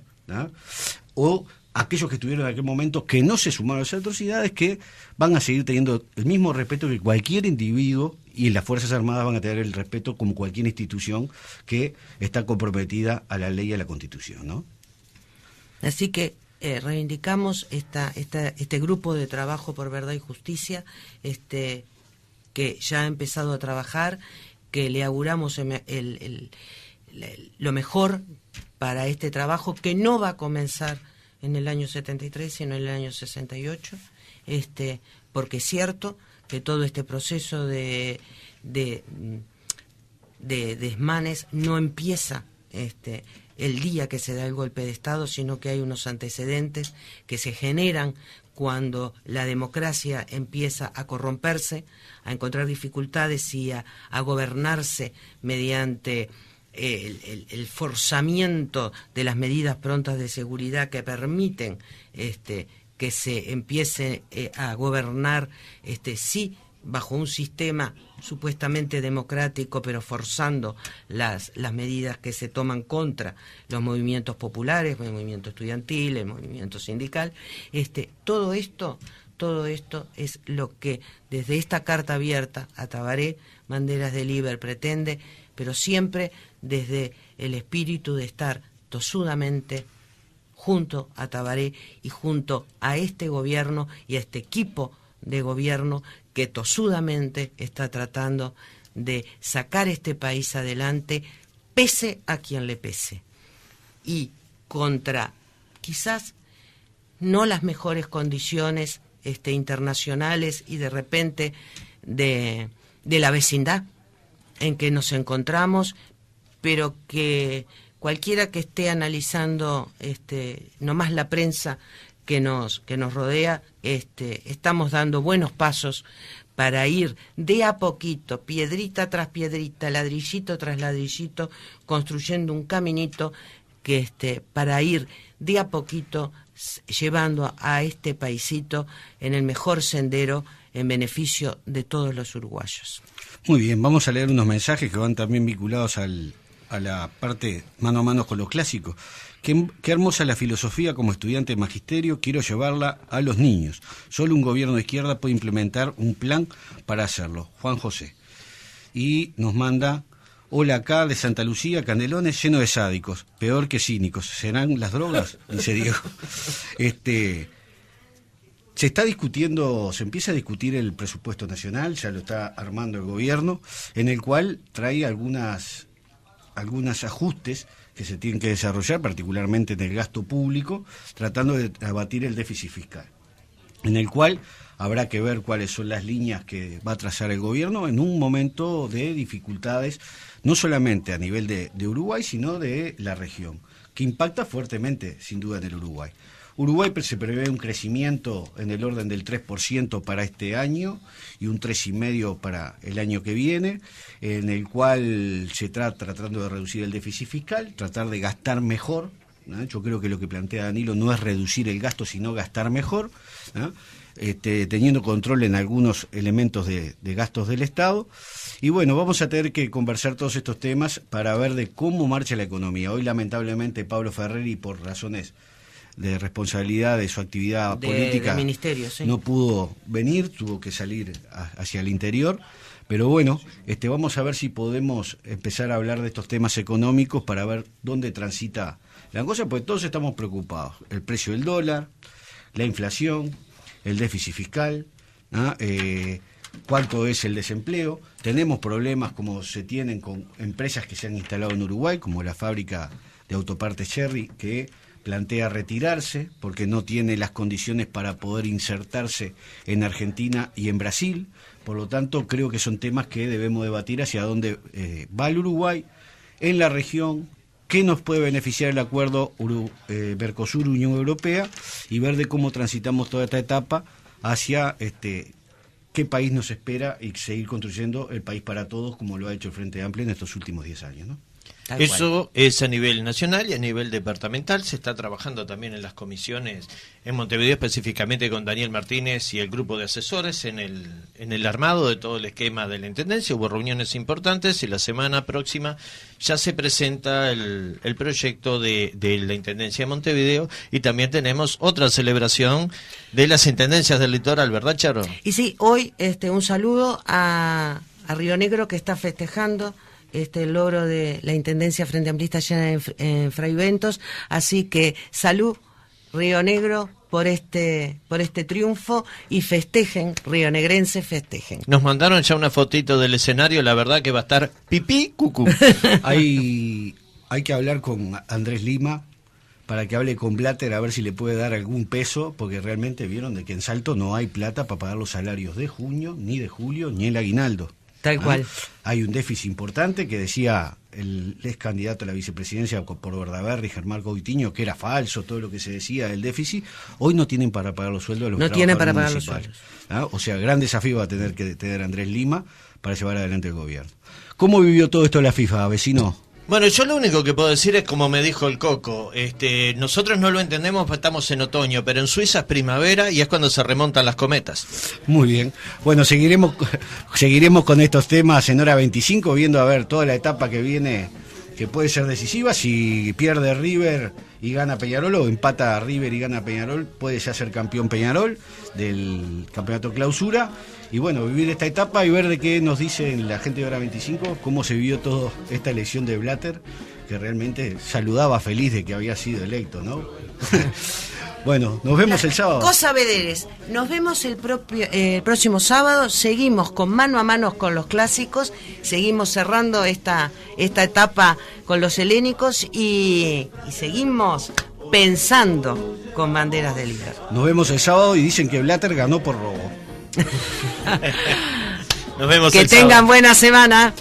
o aquellos que estuvieron en aquel momento que no se sumaron a esas atrocidades, que van a seguir teniendo el mismo respeto que cualquier individuo, y las Fuerzas Armadas van a tener el respeto como cualquier institución que está comprometida a la ley y a la Constitución, ¿no? Así que reivindicamos este grupo de trabajo por verdad y justicia, que ya ha empezado a trabajar, que le auguramos lo mejor para este trabajo, que no va a comenzar en el año 73, sino en el año 68, porque es cierto que todo este proceso de desmanes no empieza el día que se da el golpe de Estado, sino que hay unos antecedentes que se generan cuando la democracia empieza a corromperse, a encontrar dificultades y a gobernarse mediante el forzamiento de las medidas prontas de seguridad que permiten que se empiece a gobernar sí bajo un sistema supuestamente democrático, pero forzando las medidas que se toman contra los movimientos populares, el movimiento estudiantil, el movimiento sindical. Todo esto es lo que desde esta carta abierta a Tabaré, Banderas de Liber pretende, pero siempre desde el espíritu de estar tosudamente junto a Tabaré y junto a este gobierno y a este equipo de gobierno que tosudamente está tratando de sacar este país adelante, pese a quien le pese, y contra quizás no las mejores condiciones internacionales y de repente de la vecindad en que nos encontramos, pero que cualquiera que esté analizando nomás la prensa que nos rodea, estamos dando buenos pasos para ir de a poquito, piedrita tras piedrita, ladrillito tras ladrillito, construyendo un caminito que para ir de a poquito llevando a este paisito en el mejor sendero en beneficio de todos los uruguayos. Muy bien, vamos a leer unos mensajes que van también vinculados a la parte mano a mano con los clásicos. Qué hermosa la filosofía como estudiante de magisterio, quiero llevarla a los niños. Solo un gobierno de izquierda puede implementar un plan para hacerlo. Juan José. Y nos manda, hola acá de Santa Lucía, Canelones lleno de sádicos, peor que cínicos. ¿Serán las drogas? Dice Diego. Se está discutiendo, se empieza a discutir el presupuesto nacional, ya lo está armando el gobierno, en el cual trae algunos ajustes que se tienen que desarrollar, particularmente en el gasto público, tratando de abatir el déficit fiscal. en el cual habrá que ver cuáles son las líneas que va a trazar el gobierno en un momento de dificultades, no solamente a nivel de Uruguay, sino de la región, que impacta fuertemente, sin duda, en el Uruguay. Uruguay se prevé un crecimiento en el orden del 3% para este año y un 3,5% para el año que viene, en el cual se está tratando de reducir el déficit fiscal, tratar de gastar mejor, ¿no? Yo creo que lo que plantea Danilo no es reducir el gasto, sino gastar mejor, ¿no? Teniendo control en algunos elementos de gastos del Estado. Y bueno, vamos a tener que conversar todos estos temas para ver de cómo marcha la economía. Hoy, lamentablemente, Pablo Ferreri, por razones de responsabilidad de su actividad política, de ministerio, sí, no pudo venir, tuvo que salir hacia el interior. Pero bueno, vamos a ver si podemos empezar a hablar de estos temas económicos para ver dónde transita la cosa, porque todos estamos preocupados. El precio del dólar, la inflación, el déficit fiscal, ¿no? Cuánto es el desempleo. Tenemos problemas como se tienen con empresas que se han instalado en Uruguay, como la fábrica de autopartes Cherry, que plantea retirarse porque no tiene las condiciones para poder insertarse en Argentina y en Brasil. Por lo tanto, creo que son temas que debemos debatir hacia dónde va el Uruguay en la región, qué nos puede beneficiar el acuerdo Mercosur-Unión Europea, y ver de cómo transitamos toda esta etapa hacia qué país nos espera y seguir construyendo el país para todos, como lo ha hecho el Frente Amplio en estos últimos 10 años, ¿no? Eso es a nivel nacional y a nivel departamental. Se está trabajando también en las comisiones en Montevideo, específicamente con Daniel Martínez y el grupo de asesores en el armado de todo el esquema de la Intendencia. Hubo reuniones importantes y la semana próxima ya se presenta el proyecto de la Intendencia de Montevideo, y también tenemos otra celebración de las Intendencias del Litoral, ¿verdad, Charo? Y sí, hoy un saludo a Río Negro, que está festejando el logro de la Intendencia Frente Amplista allá en Fray Ventos. Así que salud, Río Negro, por este triunfo, y festejen, rionegrenses, festejen. Nos mandaron ya una fotito del escenario, la verdad que va a estar pipí cucú. Hay que hablar con Andrés Lima para que hable con Blatter a ver si le puede dar algún peso, porque realmente vieron de que en Salto no hay plata para pagar los salarios de junio, ni de julio, ni el aguinaldo. Tal cual. Hay un déficit importante que decía el ex candidato a la vicepresidencia por Verdaberry, Germán Coutinho, que era falso todo lo que se decía del déficit. Hoy no tienen para pagar los sueldos de los trabajadores tienen para pagar los municipales. sueldos. O sea, gran desafío va a tener que tener Andrés Lima para llevar adelante el gobierno. ¿Cómo vivió todo esto la FIFA, vecino? Bueno, yo lo único que puedo decir es como me dijo el Coco, nosotros no lo entendemos porque estamos en otoño, pero en Suiza es primavera y es cuando se remontan las cometas. Muy bien. Bueno, seguiremos con estos temas en hora 25, viendo a ver toda la etapa que viene, que puede ser decisiva. Si pierde River y gana Peñarol, o empata River y gana Peñarol, puede ya ser campeón Peñarol del campeonato clausura. Y bueno, vivir esta etapa y ver de qué nos dice la gente de hora 25, cómo se vivió toda esta elección de Blatter, que realmente saludaba feliz de que había sido electo, ¿no? Bueno, nos vemos el sábado. Cosa Bederes, nos vemos el próximo sábado. Seguimos con mano a mano con los clásicos, seguimos cerrando esta etapa con los helénicos y seguimos pensando con banderas del líder. Nos vemos el sábado y dicen que Blatter ganó por robo. Nos vemos que el tengan sábado. buena semana.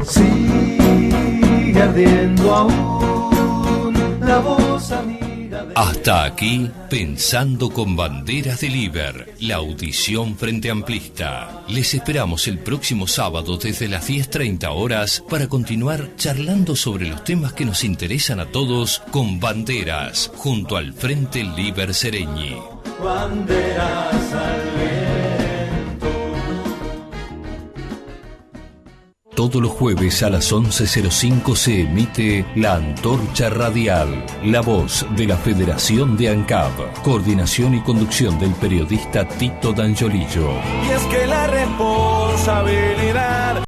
Sigue ardiendo aún la voz amiga de... Hasta aquí, Pensando con Banderas del Iber, la audición Frente Amplista. Les esperamos el próximo sábado desde las 10:30 horas para continuar charlando sobre los temas que nos interesan a todos con banderas, junto al Frente Liber Sereñi. Banderas al viento. Todos los jueves a las 11:05 se emite La Antorcha Radial, la voz de la Federación de ANCAP. Coordinación y conducción del periodista Tito D'Angiolillo. Y es que la responsabilidad